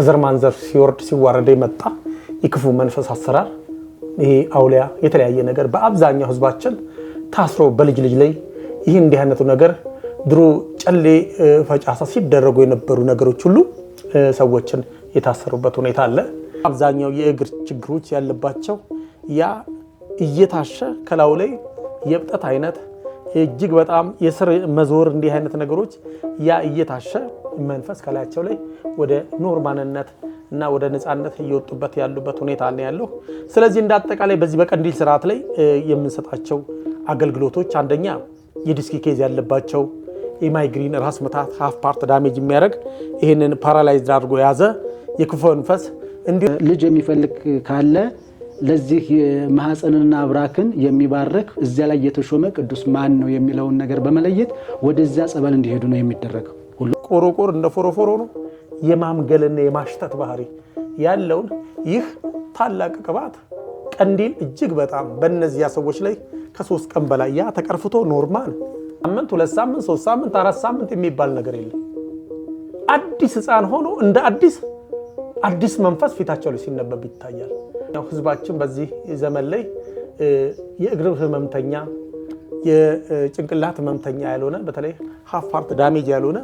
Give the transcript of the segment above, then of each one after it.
ዘርማንዘር ሲወርድ ሲዋረድ የመጣ ይክፉ መንፈስ አሰራር ይሄ አውሊያ የተለያየ ነገር በአብዛኛው ህዝባችን ታስሮ በልጅ ላይ ይሄ እንዲህ አይነቱ ነገር ድሮ ጨሌ ፈጫሳ ሲደረጉ የነበሩ ነገሮች ሁሉ ሰዎችን የታሰሩበት ሁኔታ አለ። አብዛኛው የእግር ችግሮች ያለባቸው ያ እየታሸ ከላው ላይ የብጠት አይነት እጅግ በጣም የስር መዞር እንዲህ አይነት ነገሮች ያ እየታሸ መንፈስ ከላያቸው ላይ ወደ ኖርማልነት እና ወደ ነፃነት እየወጡበት ያሉበት ሁኔታ ነው ያለው። ስለዚህ እንደ አጠቃላይ በዚህ በቀንዲል ስርዓት ላይ የምንሰጣቸው አገልግሎቶች አንደኛ የዲስክ ኬዝ ያለባቸው የማይግሪን ራስ ምታት ሃፍ ፓርት ዳሜጅ የሚያደርግ ይሄንን ፓራላይዝድ አድርጎ ያዘ የክፉ መንፈስ እንዲህ ልጅ የሚፈልግ ካለ ለዚህ ማህፀንና አብራክን የሚባርክ እዚያ ላይ የተሾመ ቅዱስ ማን ነው የሚለውን ነገር በመለየት ወደዚያ ጸበል እንዲሄዱ ነው የሚደረገው። ሁሉ ቆሮቆር እንደ ፎሮፎሮ ነው የማምገልና የማሽተት ባህሪ ያለውን ይህ ታላቅ ቅባት ቀንዲል እጅግ በጣም በእነዚያ ሰዎች ላይ ከ3 ቀን በላይ ያ ተቀርፍቶ ኖርማል ሳምንት 2 ሳምንት 3 ሳምንት 4 ሳምንት የሚባል ነገር የለም። አዲስ ህፃን ሆኖ እንደ አዲስ መንፈስ ፊታቸው ላይ ሲነበብ ይታያል። ያው ህዝባችን በዚህ ዘመን ላይ የእግር ህመምተኛ የጭንቅላት ህመምተኛ ያልሆነ በተለይ ሃፍ ፓርት ዳሜጅ ያልሆነ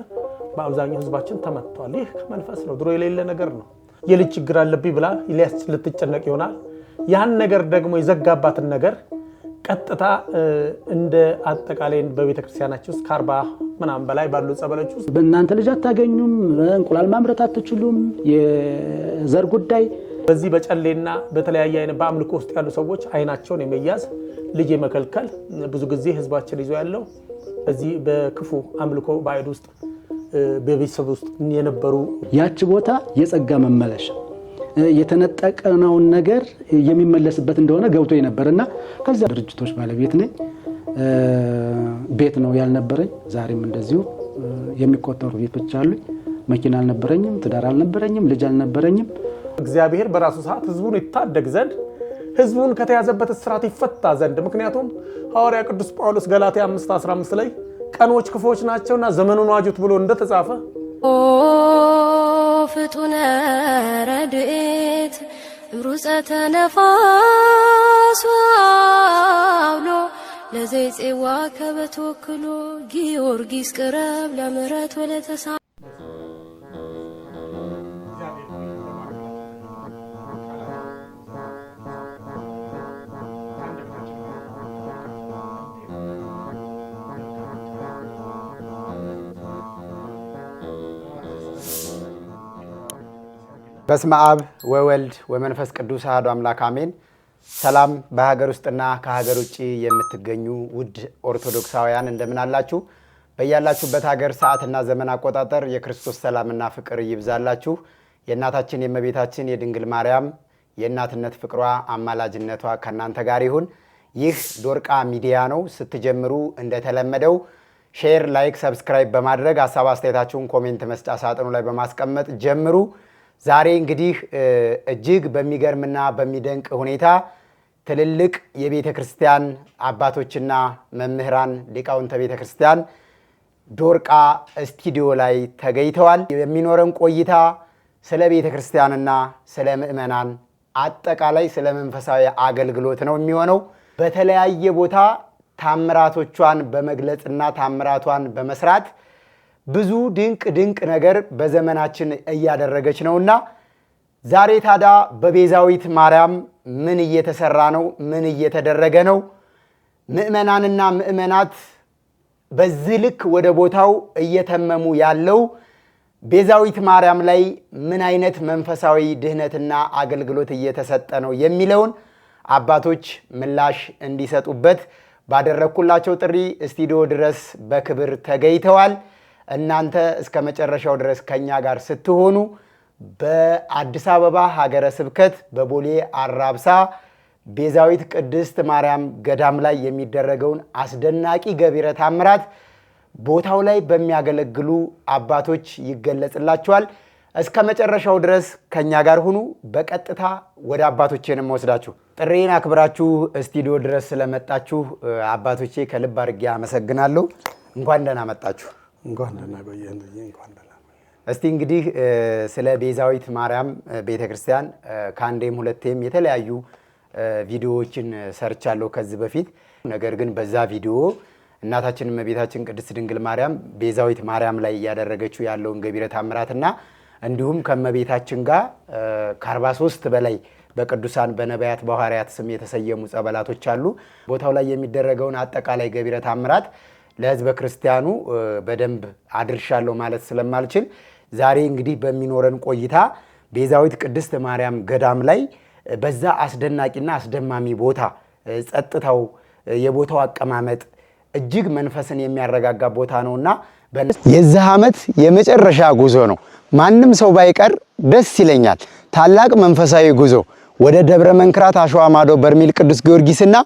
በአብዛኛው ህዝባችን ተመቷል። ይህ መንፈስ ነው፣ ድሮ የሌለ ነገር ነው። የልጅ ችግር አለብኝ ብላ ልትጨነቅ ይሆናል። ያን ነገር ደግሞ የዘጋባትን ነገር ቀጥታ እንደ አጠቃላይ በቤተክርስቲያናችን ውስጥ ከ40 ምናምን በላይ ባሉ ጸበሎች ውስጥ በእናንተ ልጅ አታገኙም፣ እንቁላል ማምረት አትችሉም፣ የዘር ጉዳይ በዚህ በጨሌና በተለያየ አይነት በአምልኮ ውስጥ ያሉ ሰዎች አይናቸውን የመያዝ ልጅ የመከልከል ብዙ ጊዜ ህዝባችን ይዞ ያለው በዚህ በክፉ አምልኮ ባይድ ውስጥ በቤተሰብ ውስጥ የነበሩ ያቺ ቦታ የጸጋ መመለሻ የተነጠቀነውን ነገር የሚመለስበት እንደሆነ ገብቶ የነበርና ከዛ ድርጅቶች ባለቤት ነኝ። ቤት ነው ያልነበረኝ፣ ዛሬም እንደዚሁ የሚቆጠሩ ቤቶች አሉኝ። መኪና አልነበረኝም፣ ትዳር አልነበረኝም፣ ልጅ አልነበረኝም። እግዚአብሔር በራሱ ሰዓት ህዝቡን ይታደግ ዘንድ ህዝቡን ከተያዘበት እስራት ይፈታ ዘንድ ምክንያቱም ሐዋርያ ቅዱስ ጳውሎስ ገላትያ 5:15 ላይ ቀኖች ክፉዎች ናቸውና ዘመኑን ዋጁት ብሎ እንደተጻፈ ፍጡነ ረድኤት ሩፀተ ነፋስ አውሎ ለዘይጼዋ ከበተወክሎ ጊዮርጊስ ቅረብ ለምሕረት ወለተሳ በስመ አብ ወወልድ ወመንፈስ ቅዱስ አሐዱ አምላክ አሜን። ሰላም በሀገር ውስጥና ከሀገር ውጪ የምትገኙ ውድ ኦርቶዶክሳውያን እንደምን አላችሁ? በያላችሁበት ሀገር ሰዓትና ዘመን አቆጣጠር የክርስቶስ ሰላምና ፍቅር ይብዛላችሁ። የእናታችን የእመቤታችን የድንግል ማርያም የእናትነት ፍቅሯ አማላጅነቷ ከእናንተ ጋር ይሁን። ይህ ዶርቃ ሚዲያ ነው። ስትጀምሩ እንደተለመደው ሼር፣ ላይክ፣ ሰብስክራይብ በማድረግ ሀሳብ አስተያየታችሁን ኮሜንት መስጫ ሳጥኑ ላይ በማስቀመጥ ጀምሩ። ዛሬ እንግዲህ እጅግ በሚገርምና በሚደንቅ ሁኔታ ትልልቅ የቤተ ክርስቲያን አባቶችና መምህራን ሊቃውንተ ቤተ ክርስቲያን ዶርቃ ስቱዲዮ ላይ ተገኝተዋል። የሚኖረን ቆይታ ስለ ቤተ ክርስቲያንና ስለ ምእመናን አጠቃላይ ስለ መንፈሳዊ አገልግሎት ነው የሚሆነው። በተለያየ ቦታ ታምራቶቿን በመግለጽና ታምራቷን በመስራት ብዙ ድንቅ ነገር በዘመናችን እያደረገች ነውና ዛሬ ታዲያ በቤዛዊት ማርያም ምን እየተሰራ ነው? ምን እየተደረገ ነው? ምእመናንና ምእመናት በዚህ ልክ ወደ ቦታው እየተመሙ ያለው ቤዛዊት ማርያም ላይ ምን አይነት መንፈሳዊ ድህነትና አገልግሎት እየተሰጠ ነው የሚለውን አባቶች ምላሽ እንዲሰጡበት ባደረኩላቸው ጥሪ ስቱዲዮ ድረስ በክብር ተገኝተዋል። እናንተ እስከ መጨረሻው ድረስ ከኛ ጋር ስትሆኑ በአዲስ አበባ ሀገረ ስብከት በቦሌ አራብሳ ቤዛዊት ቅድስት ማርያም ገዳም ላይ የሚደረገውን አስደናቂ ገቢረ ተአምራት ቦታው ላይ በሚያገለግሉ አባቶች ይገለጽላችኋል። እስከ መጨረሻው ድረስ ከኛ ጋር ሁኑ። በቀጥታ ወደ አባቶቼንም ወስዳችሁ ጥሬን አክብራችሁ ስቱዲዮ ድረስ ስለመጣችሁ አባቶቼ ከልብ አድርጌ አመሰግናለሁ። እንኳን ደህና መጣችሁ። እንኳን ደህና ቆየን። እንኳን ደህና እስቲ እንግዲህ ስለ ቤዛዊት ማርያም ቤተክርስቲያን ከአንዴም ሁለቴም የተለያዩ ቪዲዮዎችን ሰርቻለሁ ከዚህ በፊት። ነገር ግን በዛ ቪዲዮ እናታችን እመቤታችን ቅድስት ድንግል ማርያም ቤዛዊት ማርያም ላይ ያደረገችው ያለውን ገቢረ ተአምራትና እንዲሁም ከእመቤታችን ጋር ከ43 በላይ በቅዱሳን በነቢያት በሐዋርያት ስም የተሰየሙ ጸበላቶች አሉ። ቦታው ላይ የሚደረገውን አጠቃላይ ገቢረ ተአምራት ለሕዝበ ክርስቲያኑ በደንብ አድርሻለሁ ማለት ስለማልችል ዛሬ እንግዲህ በሚኖረን ቆይታ ቤዛዊት ቅድስት ማርያም ገዳም ላይ በዛ አስደናቂና አስደማሚ ቦታ ጸጥታው፣ የቦታው አቀማመጥ እጅግ መንፈስን የሚያረጋጋ ቦታ ነውና የዚህ ዓመት የመጨረሻ ጉዞ ነው። ማንም ሰው ባይቀር ደስ ይለኛል። ታላቅ መንፈሳዊ ጉዞ ወደ ደብረ መንክራት አሸዋ ማዶ በርሜል ቅዱስ ጊዮርጊስና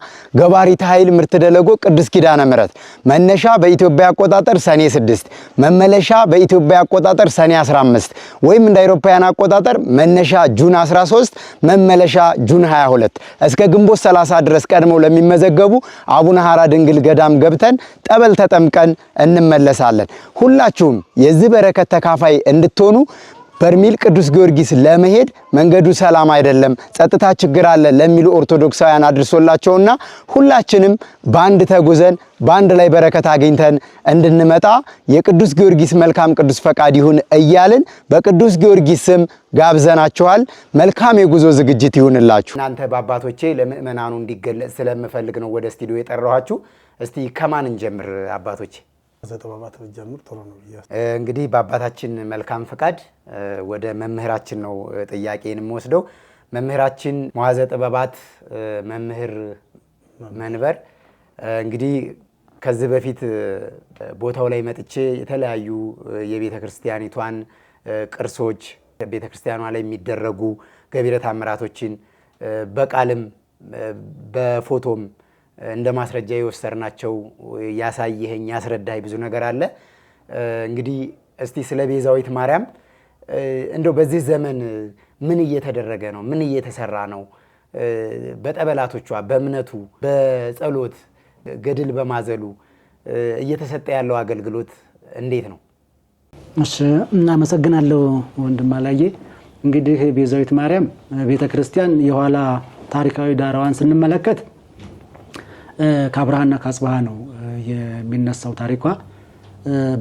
ገባሪት ኃይል ምርት ደለጎ ቅዱስ ኪዳነ ምሕረት መነሻ በኢትዮጵያ አቆጣጠር ሰኔ 6 መመለሻ በኢትዮጵያ አቆጣጠር ሰኔ 15 ወይም እንደ አውሮፓውያን አቆጣጠር መነሻ ጁን 13 መመለሻ ጁን 22 እስከ ግንቦት 30 ድረስ ቀድመው ለሚመዘገቡ አቡነ ሐራ ድንግል ገዳም ገብተን ጠበል ተጠምቀን እንመለሳለን። ሁላችሁም የዚህ በረከት ተካፋይ እንድትሆኑ በርሜል ቅዱስ ጊዮርጊስ ለመሄድ መንገዱ ሰላም አይደለም፣ ጸጥታ ችግር አለ ለሚሉ ኦርቶዶክሳውያን አድርሶላቸውና ሁላችንም ባንድ ተጉዘን ባንድ ላይ በረከት አግኝተን እንድንመጣ የቅዱስ ጊዮርጊስ መልካም ቅዱስ ፈቃድ ይሁን እያልን በቅዱስ ጊዮርጊስ ስም ጋብዘናችኋል። መልካም የጉዞ ዝግጅት ይሁንላችሁ። እናንተ በአባቶቼ ለምእመናኑ እንዲገለጽ ስለምፈልግ ነው ወደ ስቱዲዮ የጠራኋችሁ። እስቲ ከማን እንጀምር አባቶቼ? ዘጠባባት ጀምር ጥሩ ነው። እንግዲህ በአባታችን መልካም ፈቃድ ወደ መምህራችን ነው ጥያቄን የምወስደው። መምህራችን መዋዘ ጥበባት መምህር መንበር እንግዲህ ከዚህ በፊት ቦታው ላይ መጥቼ የተለያዩ የቤተ ክርስቲያኒቷን ቅርሶች ቤተ ክርስቲያኗ ላይ የሚደረጉ ገቢረ ተአምራቶችን በቃልም በፎቶም እንደ ማስረጃ የወሰርናቸው ያሳየኸኝ ያስረዳኝ ብዙ ነገር አለ። እንግዲህ እስቲ ስለ ቤዛዊት ማርያም እንደው በዚህ ዘመን ምን እየተደረገ ነው? ምን እየተሰራ ነው? በጠበላቶቿ በእምነቱ በጸሎት ገድል በማዘሉ እየተሰጠ ያለው አገልግሎት እንዴት ነው? እሺ፣ እናመሰግናለሁ ወንድም አላየ። እንግዲህ ቤዛዊት ማርያም ቤተክርስቲያን የኋላ ታሪካዊ ዳራዋን ስንመለከት ከአብርሃና ከአጽብሃ ነው የሚነሳው ታሪኳ።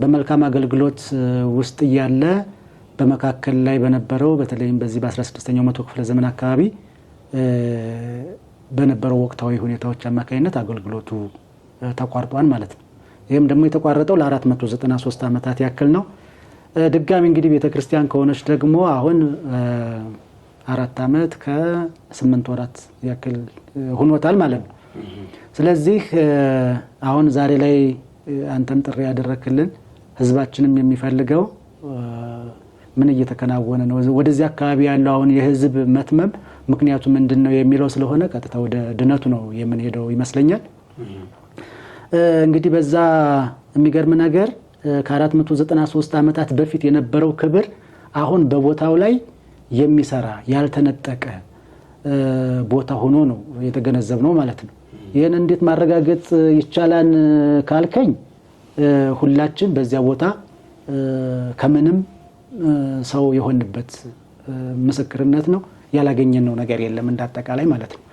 በመልካም አገልግሎት ውስጥ እያለ በመካከል ላይ በነበረው በተለይም በዚህ በ16ኛው መቶ ክፍለ ዘመን አካባቢ በነበረው ወቅታዊ ሁኔታዎች አማካኝነት አገልግሎቱ ተቋርጧል ማለት ነው። ይህም ደግሞ የተቋረጠው ለ493 ዓመታት ያክል ነው። ድጋሚ እንግዲህ ቤተክርስቲያን ከሆነች ደግሞ አሁን 4 ዓመት ከ8 ወራት ያክል ሆኖታል ማለት ነው። ስለዚህ አሁን ዛሬ ላይ አንተም ጥሪ ያደረክልን ህዝባችንም የሚፈልገው ምን እየተከናወነ ነው፣ ወደዚህ አካባቢ ያለው አሁን የህዝብ መትመም ምክንያቱ ምንድነው የሚለው ስለሆነ ቀጥታ ወደ ድነቱ ነው የምንሄደው ይመስለኛል። እንግዲህ በዛ የሚገርም ነገር ከ493 ዓመታት በፊት የነበረው ክብር አሁን በቦታው ላይ የሚሰራ ያልተነጠቀ ቦታ ሆኖ ነው የተገነዘብነው ማለት ነው። ይህን እንዴት ማረጋገጥ ይቻላል ካልከኝ ሁላችን በዚያ ቦታ ከምንም ሰው የሆንበት ምስክርነት ነው። ያላገኘነው ነገር የለም እንዳጠቃላይ ማለት ነው።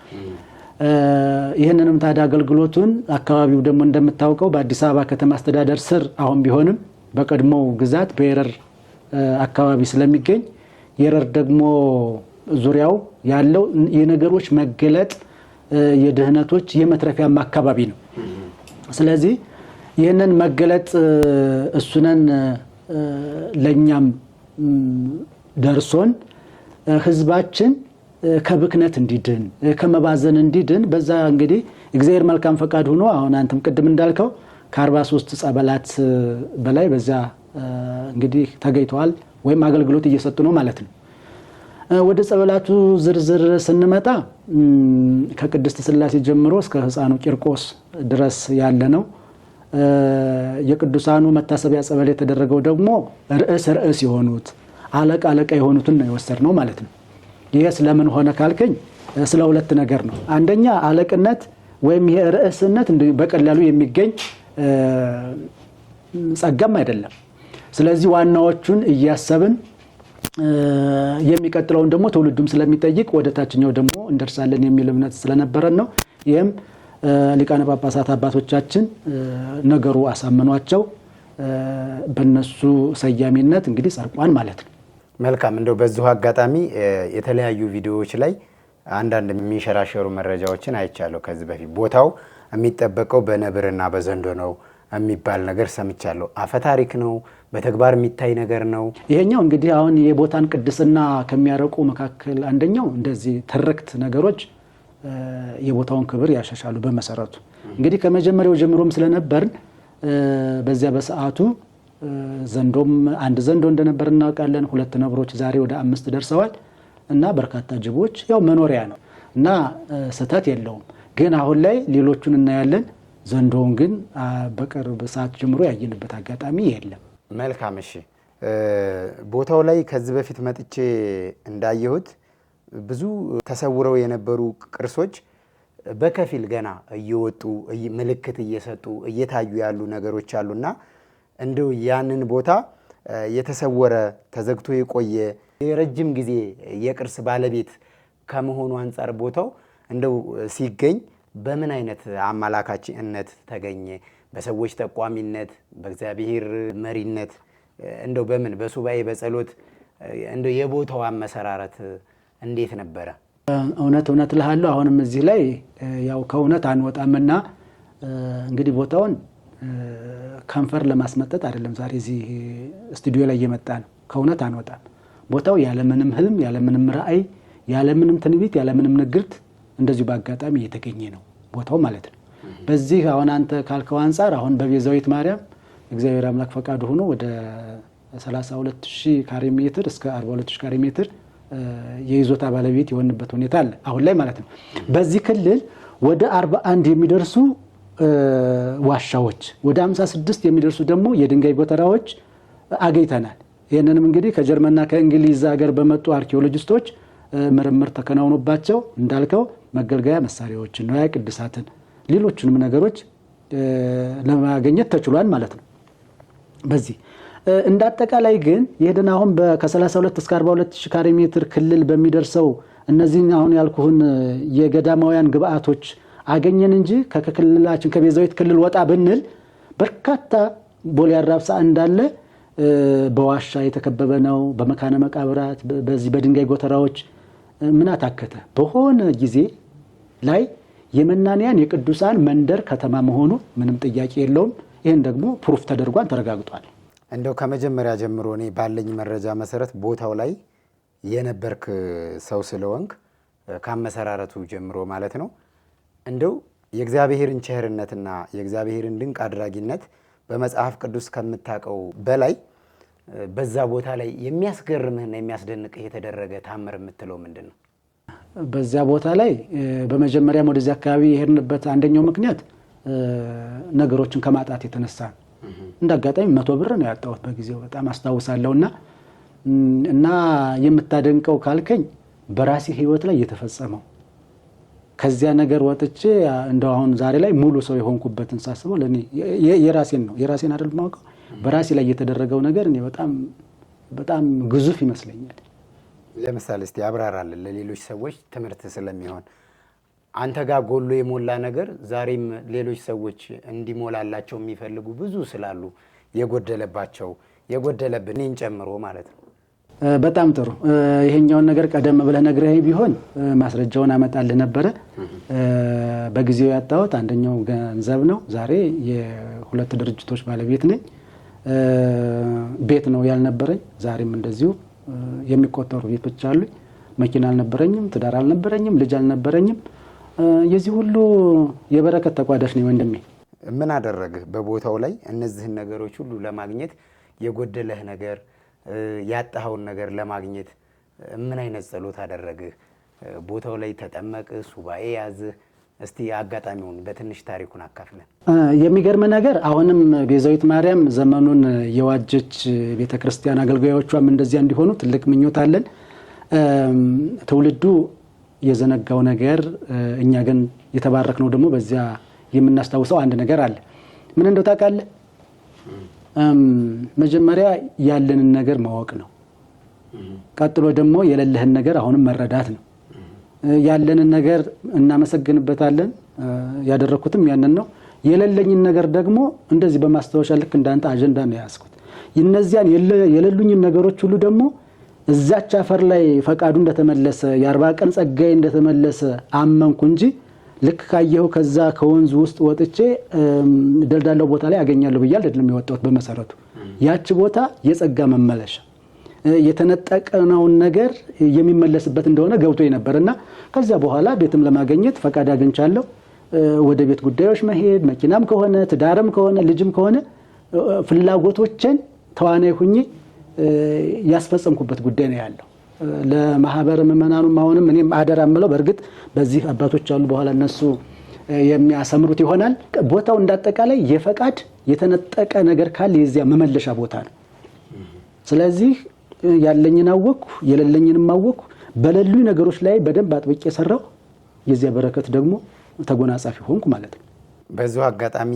ይህንንም ታዲያ አገልግሎቱን አካባቢው ደግሞ እንደምታውቀው በአዲስ አበባ ከተማ አስተዳደር ስር አሁን ቢሆንም በቀድሞው ግዛት በየረር አካባቢ ስለሚገኝ የረር ደግሞ ዙሪያው ያለው የነገሮች መገለጥ የደህነቶች የመትረፊያም አካባቢ ነው። ስለዚህ ይህንን መገለጥ እሱነን ለኛም ደርሶን ህዝባችን ከብክነት እንዲድን ከመባዘን እንዲድን በዛ እንግዲህ እግዚአብሔር መልካም ፈቃድ ሆኖ አሁን አንተም ቅድም እንዳልከው ከ43 ጸበላት በላይ በዛ እንግዲህ ተገኝተዋል ወይም አገልግሎት እየሰጡ ነው ማለት ነው። ወደ ጸበላቱ ዝርዝር ስንመጣ ከቅድስት ሥላሴ ጀምሮ እስከ ሕፃኑ ቂርቆስ ድረስ ያለ ነው። የቅዱሳኑ መታሰቢያ ጸበል የተደረገው ደግሞ ርዕስ የሆኑት አለቃ የሆኑትን ነው የወሰድነው ማለት ነው። ይህ ስለምን ሆነ ካልከኝ ስለ ሁለት ነገር ነው። አንደኛ አለቅነት ወይም የርዕስነት በቀላሉ የሚገኝ ጸጋም አይደለም። ስለዚህ ዋናዎቹን እያሰብን የሚቀጥለውን ደግሞ ትውልዱም ስለሚጠይቅ ወደ ታችኛው ደግሞ እንደርሳለን የሚል እምነት ስለነበረን ነው። ይህም ሊቃነ ጳጳሳት አባቶቻችን ነገሩ አሳመኗቸው በነሱ ሰያሚነት እንግዲህ ጸድቋን ማለት ነው። መልካም። እንደው በዚሁ አጋጣሚ የተለያዩ ቪዲዮዎች ላይ አንዳንድ የሚንሸራሸሩ መረጃዎችን አይቻለሁ። ከዚህ በፊት ቦታው የሚጠበቀው በነብርና በዘንዶ ነው የሚባል ነገር ሰምቻለሁ። አፈታሪክ ነው? በተግባር የሚታይ ነገር ነው? ይሄኛው እንግዲህ አሁን የቦታን ቅድስና ከሚያረቁ መካከል አንደኛው እንደዚህ ትርክት ነገሮች የቦታውን ክብር ያሻሻሉ። በመሰረቱ እንግዲህ ከመጀመሪያው ጀምሮም ስለነበርን በዚያ በሰዓቱ ዘንዶም አንድ ዘንዶ እንደነበር እናውቃለን። 2 ነብሮች ዛሬ ወደ 5 ደርሰዋል እና በርካታ ጅቦች ያው መኖሪያ ነው እና ስህተት የለውም። ግን አሁን ላይ ሌሎቹን እናያለን። ዘንዶውን ግን በቅርብ ሰዓት ጀምሮ ያየንበት አጋጣሚ የለም። መልካም። እሺ፣ ቦታው ላይ ከዚህ በፊት መጥቼ እንዳየሁት ብዙ ተሰውረው የነበሩ ቅርሶች በከፊል ገና እየወጡ ምልክት እየሰጡ እየታዩ ያሉ ነገሮች አሉና እንደው ያንን ቦታ የተሰወረ ተዘግቶ የቆየ የረጅም ጊዜ የቅርስ ባለቤት ከመሆኑ አንጻር ቦታው እንደው ሲገኝ በምን አይነት አመላካችነት ተገኘ? በሰዎች ጠቋሚነት፣ በእግዚአብሔር መሪነት፣ እንደው በምን በሱባኤ በጸሎት እንደው የቦታው አመሰራረት እንዴት ነበረ? እውነት እልሃለሁ አሁንም እዚህ ላይ ያው ከእውነት አንወጣምና እንግዲህ ቦታውን ከንፈር ለማስመጠጥ አይደለም ዛሬ እዚህ ስቱዲዮ ላይ እየመጣ ነው። ከእውነት አንወጣም። ቦታው ያለምንም ህልም፣ ያለምንም ራእይ፣ ያለምንም ትንቢት፣ ያለምንም ንግርት እንደዚሁ በአጋጣሚ እየተገኘ ነው ቦታው ማለት ነው። በዚህ አሁን አንተ ካልከው አንጻር አሁን በቤዛዊት ማርያም እግዚአብሔር አምላክ ፈቃዱ ሆኖ ወደ 32000 ካሬ ሜትር እስከ 42000 ካሬ ሜትር የይዞታ ባለቤት የሆንበት ሁኔታ አለ አሁን ላይ ማለት ነው። በዚህ ክልል ወደ 41 የሚደርሱ ዋሻዎች፣ ወደ 56 የሚደርሱ ደግሞ የድንጋይ ጎተራዎች አገኝተናል። ይህንንም እንግዲህ ከጀርመንና ከእንግሊዝ ሀገር በመጡ አርኪኦሎጂስቶች ምርምር ተከናውኖባቸው እንዳልከው መገልገያ መሳሪያዎችን፣ ንዋየ ቅድሳትን፣ ሌሎችንም ነገሮች ለማግኘት ተችሏል ማለት ነው። በዚህ እንዳጠቃላይ ግን ይሄን አሁን ከ32 እስከ 42000 ካሬ ሜትር ክልል በሚደርሰው እነዚህን አሁን ያልኩህን የገዳማውያን ግብአቶች አገኘን እንጂ ከክልላችን ከቤዛዊት ክልል ወጣ ብንል በርካታ ቦሌ አራብሳ እንዳለ በዋሻ የተከበበ ነው። በመካነ መቃብራት በዚህ በድንጋይ ጎተራዎች ምን አታከተ በሆነ ጊዜ ላይ የመናንያን የቅዱሳን መንደር ከተማ መሆኑ ምንም ጥያቄ የለውም። ይህን ደግሞ ፕሩፍ ተደርጓን ተረጋግጧል። እንደው ከመጀመሪያ ጀምሮ እኔ ባለኝ መረጃ መሰረት ቦታው ላይ የነበርክ ሰው ስለወንክ ካመሰራረቱ ጀምሮ ማለት ነው እንደው የእግዚአብሔርን ቸርነትና የእግዚአብሔርን ድንቅ አድራጊነት በመጽሐፍ ቅዱስ ከምታውቀው በላይ በዛ ቦታ ላይ የሚያስገርምህና የሚያስደንቅህ የተደረገ ታምር የምትለው ምንድን ነው? በዚያ ቦታ ላይ በመጀመሪያም ወደዚህ አካባቢ የሄድንበት አንደኛው ምክንያት ነገሮችን ከማጣት የተነሳ እንዳጋጣሚ 100 ብር ነው ያጣሁት በጊዜው በጣም አስታውሳለሁና እና የምታደንቀው ካልከኝ በራሴ ህይወት ላይ የተፈጸመው ከዚያ ነገር ወጥቼ እንደው አሁን ዛሬ ላይ ሙሉ ሰው የሆንኩበትን ሳስበው ለኔ የራሴን አይደል ማውቀው በራሴ ላይ የተደረገው ነገር እኔ በጣም ግዙፍ ይመስለኛል። ለምሳሌ እስቲ አብራራልን ለሌሎች ሰዎች ትምህርት ስለሚሆን አንተ ጋር ጎሎ የሞላ ነገር ዛሬም ሌሎች ሰዎች እንዲሞላላቸው የሚፈልጉ ብዙ ስላሉ የጎደለብን እኔን ጨምሮ ማለት ነው። በጣም ጥሩ። ይሄኛውን ነገር ቀደም ብለህ ነግረኸኝ ቢሆን ማስረጃውን አመጣልህ ነበረ። በጊዜው ያጣሁት አንደኛው ገንዘብ ነው። ዛሬ የ2 ድርጅቶች ባለቤት ነኝ። ቤት ነው ያልነበረኝ። ዛሬም እንደዚሁ የሚቆጠሩ ቤቶች አሉኝ። መኪና አልነበረኝም፣ ትዳር አልነበረኝም፣ ልጅ አልነበረኝም። የዚህ ሁሉ የበረከት ተቋዳሽ ነኝ ወንድሜ። ምን አደረግህ በቦታው ላይ እነዚህን ነገሮች ሁሉ ለማግኘት? የጎደለህ ነገር ያጣኸውን ነገር ለማግኘት ምን አይነት ጸሎት አደረግህ? ቦታው ላይ ተጠመቅህ? ሱባኤ ያዝህ? እስቲ አጋጣሚውን በትንሽ ታሪኩን አካፍለን። የሚገርም ነገር አሁንም ቤዛዊት ማርያም ዘመኑን የዋጀች ቤተክርስቲያን አገልጋዮቿም እንደዚያ እንዲሆኑ ትልቅ ምኞት አለን። ትውልዱ የዘነጋው ነገር እኛ ግን የተባረክነው ደግሞ በዚያ የምናስታውሰው አንድ ነገር አለ። ምን እንደው ታውቃለህ? መጀመሪያ ያለንን ነገር ማወቅ ነው። ቀጥሎ ደግሞ የሌለህን ነገር አሁንም መረዳት ነው። ያለንን ነገር እናመሰግንበታለን። ያደረኩትም ያንን ነው። የሌለኝን ነገር ደግሞ እንደዚህ በማስታወሻ ልክ እንዳንተ አጀንዳ ነው ያስኩት። እነዚያን የሌሉኝን ነገሮች ሁሉ ደግሞ እዛች አፈር ላይ ፈቃዱ እንደተመለሰ የ40 ቀን ጸጋዬ እንደተመለሰ አመንኩ እንጂ ልክ ካየው ከዛ ከወንዙ ውስጥ ወጥቼ ደልዳላው ቦታ ላይ አገኛለሁ ብዬ አይደለም የወጣሁት። በመሰረቱ ያቺ ቦታ የጸጋ መመለሻ የተነጠቀነውን ነገር የሚመለስበት እንደሆነ ገብቶኝ ነበርና ከዛ በኋላ ቤትም ለማግኘት ፈቃድ አግኝቻለሁ። ወደ ቤት ጉዳዮች መሄድ፣ መኪናም ከሆነ ትዳርም ከሆነ ልጅም ከሆነ ፍላጎቶችን ተዋናይ ሁኜ ያስፈጸምኩበት ጉዳይ ነው ያለው። ለማህበር ምእመናኑ አሁንም እኔም አደራ ምለው በእርግጥ በዚህ አባቶች አሉ በኋላ እነሱ የሚያሰምሩት ይሆናል። ቦታው እንዳጠቃላይ የፈቃድ የተነጠቀ ነገር ካለ የዚያ መመለሻ ቦታ ነው። ስለዚህ ያለኝን አወቅኩ፣ የሌለኝንም አወቅኩ። በሌሉኝ ነገሮች ላይ በደንብ አጥብቄ ሰራው። የዚያ በረከት ደግሞ ተጎናጻፊ ሆንኩ ማለት ነው። በዚሁ አጋጣሚ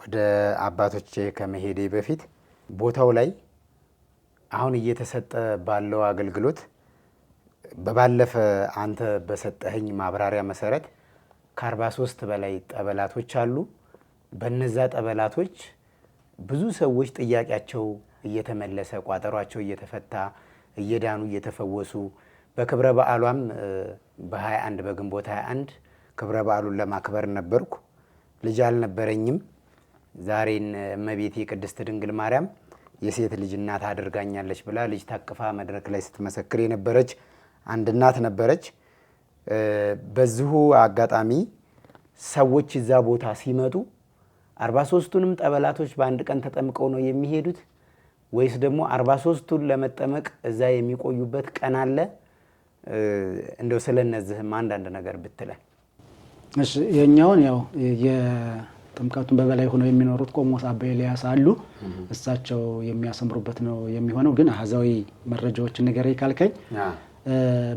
ወደ አባቶች ከመሄዴ በፊት ቦታው ላይ አሁን እየተሰጠ ባለው አገልግሎት በባለፈ አንተ በሰጠኸኝ ማብራሪያ መሰረት ከ43 በላይ ጠበላቶች አሉ። በነዛ ጠበላቶች ብዙ ሰዎች ጥያቄያቸው እየተመለሰ ቋጠሯቸው እየተፈታ እየዳኑ እየተፈወሱ በክብረ በዓሏም በ21 በግንቦት 21 ክብረ በዓሉን ለማክበር ነበርኩ። ልጅ አልነበረኝም። ዛሬን እመቤቴ ቅድስት ድንግል ማርያም የሴት ልጅ እናት አድርጋኛለች ብላ ልጅ ታቅፋ መድረክ ላይ ስትመሰክር የነበረች አንድ እናት ነበረች። በዚሁ አጋጣሚ ሰዎች እዛ ቦታ ሲመጡ 43ቱንም ጠበላቶች በአንድ ቀን ተጠምቀው ነው የሚሄዱት ወይስ ደግሞ 43ቱን ለመጠመቅ እዛ የሚቆዩበት ቀን አለ? እንደው ስለነዚህም አንዳንድ ነገር ብትለን። እሺ፣ የኛውን ያው የጥምቀቱን በበላይ ሆነው የሚኖሩት ቆሞስ አባ ኤልያስ አሉ። እሳቸው የሚያሰምሩበት ነው የሚሆነው። ግን አሃዛዊ መረጃዎችን ንገረኝ ካልከኝ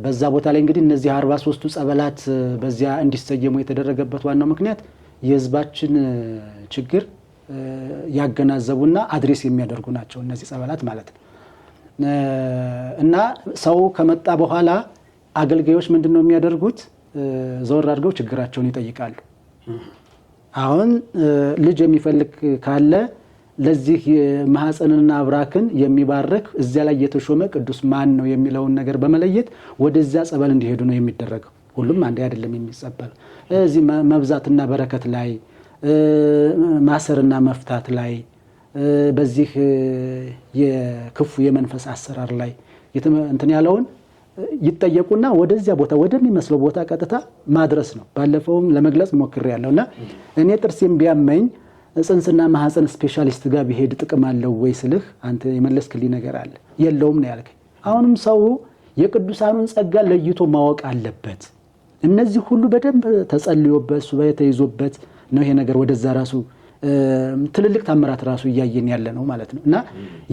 በዛ ቦታ ላይ እንግዲህ እነዚህ 43ቱ ጸበላት በዚያ እንዲሰየሙ የተደረገበት ዋናው ምክንያት የሕዝባችን ችግር ያገናዘቡና አድሬስ የሚያደርጉ ናቸው እነዚህ ጸበላት ማለት ነው። እና ሰው ከመጣ በኋላ አገልጋዮች ምንድነው የሚያደርጉት? ዘወር አድርገው ችግራቸውን ይጠይቃሉ። አሁን ልጅ የሚፈልግ ካለ ለዚህ ማህፀንና አብራክን የሚባርክ እዚያ ላይ የተሾመ ቅዱስ ማን ነው የሚለውን ነገር በመለየት ወደዚያ ጸበል እንዲሄዱ ነው የሚደረገው። ሁሉም አንዴ አይደለም የሚጸበል። እዚህ መብዛትና በረከት ላይ ማሰርና መፍታት ላይ በዚህ የክፉ የመንፈስ አሰራር ላይ እንትን ያለውን ይጠየቁና ወደዚያ ቦታ ወደሚመስለው ቦታ ቀጥታ ማድረስ ነው። ባለፈውም ለመግለጽ ሞክሬያለሁና እኔ ጥርሴም ቢያመኝ ጽንስና ማህፀን ስፔሻሊስት ጋር ቢሄድ ጥቅም አለው ወይ ስልህ አንተ የመለስክልኝ ነገር አለ። የለውም ነው ያልከኝ። አሁንም ሰው የቅዱሳኑን ጸጋ ለይቶ ማወቅ አለበት። እነዚህ ሁሉ በደንብ ተጸልዮበት ሱባኤ ተይዞበት ነው ይሄ ነገር ወደዛ ራሱ ትልልቅ ታምራት ራሱ እያየን ያለ ነው ማለት ነው። እና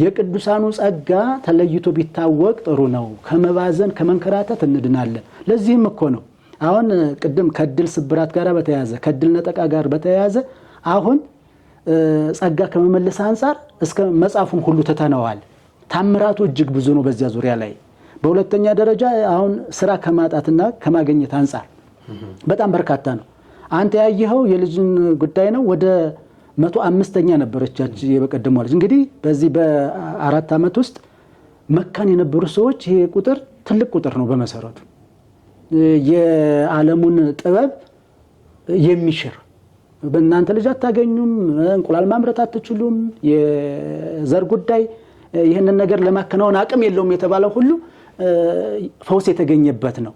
የቅዱሳኑ ጸጋ ተለይቶ ቢታወቅ ጥሩ ነው። ከመባዘን ከመንከራተት እንድናለን። ለዚህም እኮ ነው አሁን ቅድም ከድል ስብራት ጋር በተያያዘ ከድል ነጠቃ ጋር በተያያዘ አሁን ጸጋ ከመመለስ አንፃር እስከ መጻፉም ሁሉ ተተነዋል። ታምራቱ እጅግ ብዙ ነው በዚያ ዙሪያ ላይ። በሁለተኛ ደረጃ አሁን ስራ ከማጣትና ከማግኘት አንፃር በጣም በርካታ ነው። አንተ ያየኸው የልጅን ጉዳይ ነው። ወደ 105ኛ ነበረቻች የበቀደሙ ልጅ። እንግዲህ በዚህ በ4 ዓመት ውስጥ መካን የነበሩ ሰዎች ይሄ ቁጥር ትልቅ ቁጥር ነው። በመሰረቱ የዓለሙን ጥበብ የሚሽር በእናንተ ልጅ አታገኙም፣ እንቁላል ማምረት አትችሉም፣ የዘር ጉዳይ ይህንን ነገር ለማከናወን አቅም የለውም የተባለው ሁሉ ፈውስ የተገኘበት ነው።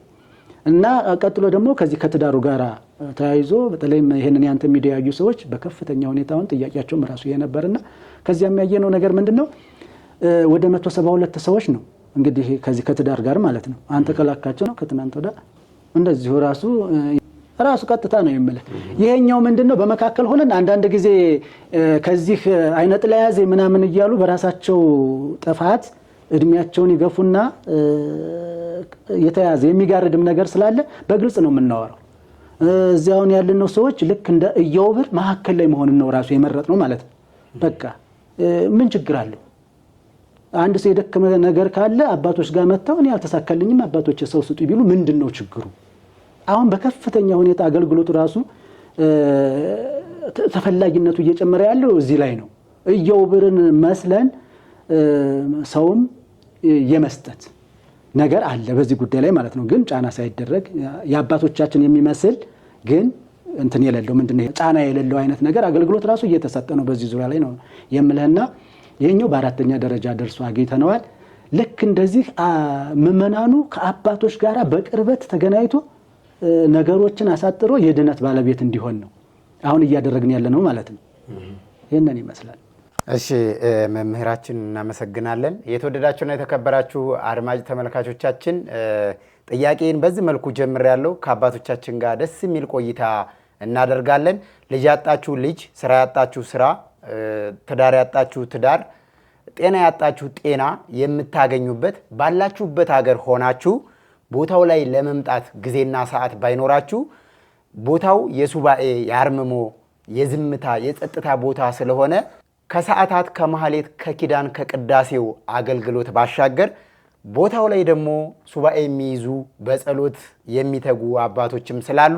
እና ቀጥሎ ደግሞ ከዚህ ከትዳሩ ጋር ተያይዞ በተለይም ይሄንን ያንተ ሚዲያ ያዩ ሰዎች በከፍተኛ ሁኔታውን ጥያቄያቸውም ራሱ የነበርና ከዚያ የሚያየነው ነገር ምንድነው? ወደ 172 ሰዎች ነው እንግዲህ ከዚህ ከትዳር ጋር ማለት ነው። አንተ ከላካቸው ነው ከትናንት ወዳ እንደዚሁ ራሱ ቀጥታ ነው የሚመለ። ይሄኛው ምንድነው? በመካከል ሆነን አንዳንድ ጊዜ ከዚህ አይነት ለያዘ ምናምን እያሉ በራሳቸው ጥፋት እድሜያቸውን ይገፉና የተያዘ የሚጋርድም ነገር ስላለ በግልጽ ነው የምናወራው። እዚያውን ያለነው ሰዎች ልክ እንደ እየውብር መካከል ላይ መሆን ነው ራሱ የመረጥ ነው ማለት ነው። በቃ ምን ችግር አለው? አንድ ሰው የደከመ ነገር ካለ አባቶች ጋር መጥተው እኔ አልተሳካልኝም አባቶች ሰው ስጡ ቢሉ ምንድነው ችግሩ? አሁን በከፍተኛ ሁኔታ አገልግሎቱ ራሱ ተፈላጊነቱ እየጨመረ ያለው እዚህ ላይ ነው። እየውብርን መስለን ሰውም የመስጠት ነገር አለ በዚህ ጉዳይ ላይ ማለት ነው። ግን ጫና ሳይደረግ የአባቶቻችን የሚመስል ግን እንትን የሌለው ምንድነው ጫና የሌለው አይነት ነገር አገልግሎት ራሱ እየተሰጠ ነው በዚህ ዙሪያ ላይ ነው የምልህና ይሄኛው በአራተኛ ደረጃ ደርሶ አግኝተነዋል። ልክ እንደዚህ ምእመናኑ ከአባቶች ጋራ በቅርበት ተገናኝቶ ነገሮችን አሳጥሮ የድነት ባለቤት እንዲሆን ነው አሁን እያደረግን ያለ ነው ማለት ነው። ይሄንን ይመስላል። እሺ መምህራችን እናመሰግናለን። የተወደዳችሁና የተከበራችሁ አድማጭ ተመልካቾቻችን ጥያቄን በዚህ መልኩ ጀምሬያለሁ። ከአባቶቻችን ጋር ደስ የሚል ቆይታ እናደርጋለን። ልጅ ያጣችሁ ልጅ፣ ስራ ያጣችሁ ስራ፣ ትዳር ያጣችሁ ትዳር፣ ጤና ያጣችሁ ጤና የምታገኙበት ባላችሁበት ሀገር ሆናችሁ ቦታው ላይ ለመምጣት ጊዜና ሰዓት ባይኖራችሁ ቦታው የሱባኤ የአርምሞ የዝምታ የጸጥታ ቦታ ስለሆነ ከሰዓታት ከመሐሌት ከኪዳን ከቅዳሴው አገልግሎት ባሻገር ቦታው ላይ ደግሞ ሱባኤ የሚይዙ በጸሎት የሚተጉ አባቶችም ስላሉ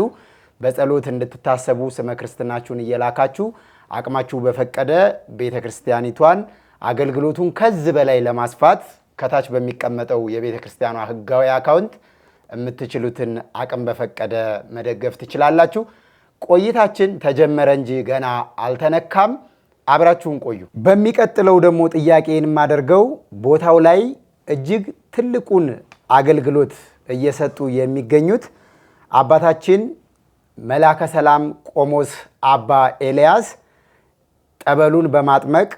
በጸሎት እንድትታሰቡ ስመ ክርስትናችሁን እየላካችሁ አቅማችሁ በፈቀደ ቤተክርስቲያኒቷን አገልግሎቱን ከዚህ በላይ ለማስፋት ከታች በሚቀመጠው የቤተክርስቲያኗ ሕጋዊ አካውንት የምትችሉትን አቅም በፈቀደ መደገፍ ትችላላችሁ። ቆይታችን ተጀመረ እንጂ ገና አልተነካም። አብራችሁን ቆዩ። በሚቀጥለው ደግሞ ጥያቄን የማደርገው ቦታው ላይ እጅግ ትልቁን አገልግሎት እየሰጡ የሚገኙት አባታችን መላከ ሰላም ቆሞስ አባ ኤልያስ ጠበሉን በማጥመቅ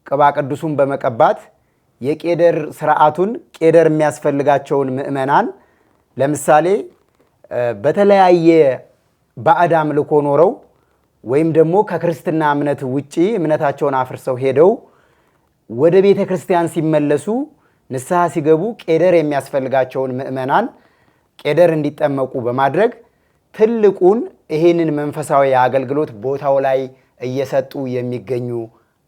ቅባ ቅዱሱን በመቀባት የቄደር ስርዓቱን ቄደር የሚያስፈልጋቸውን ምእመናን ለምሳሌ በተለያየ ባዕድ አምልኮ ኖረው ወይም ደግሞ ከክርስትና እምነት ውጪ እምነታቸውን አፍርሰው ሄደው ወደ ቤተ ክርስቲያን ሲመለሱ ንስሐ ሲገቡ ቄደር የሚያስፈልጋቸውን ምእመናን ቄደር እንዲጠመቁ በማድረግ ትልቁን ይሄንን መንፈሳዊ አገልግሎት ቦታው ላይ እየሰጡ የሚገኙ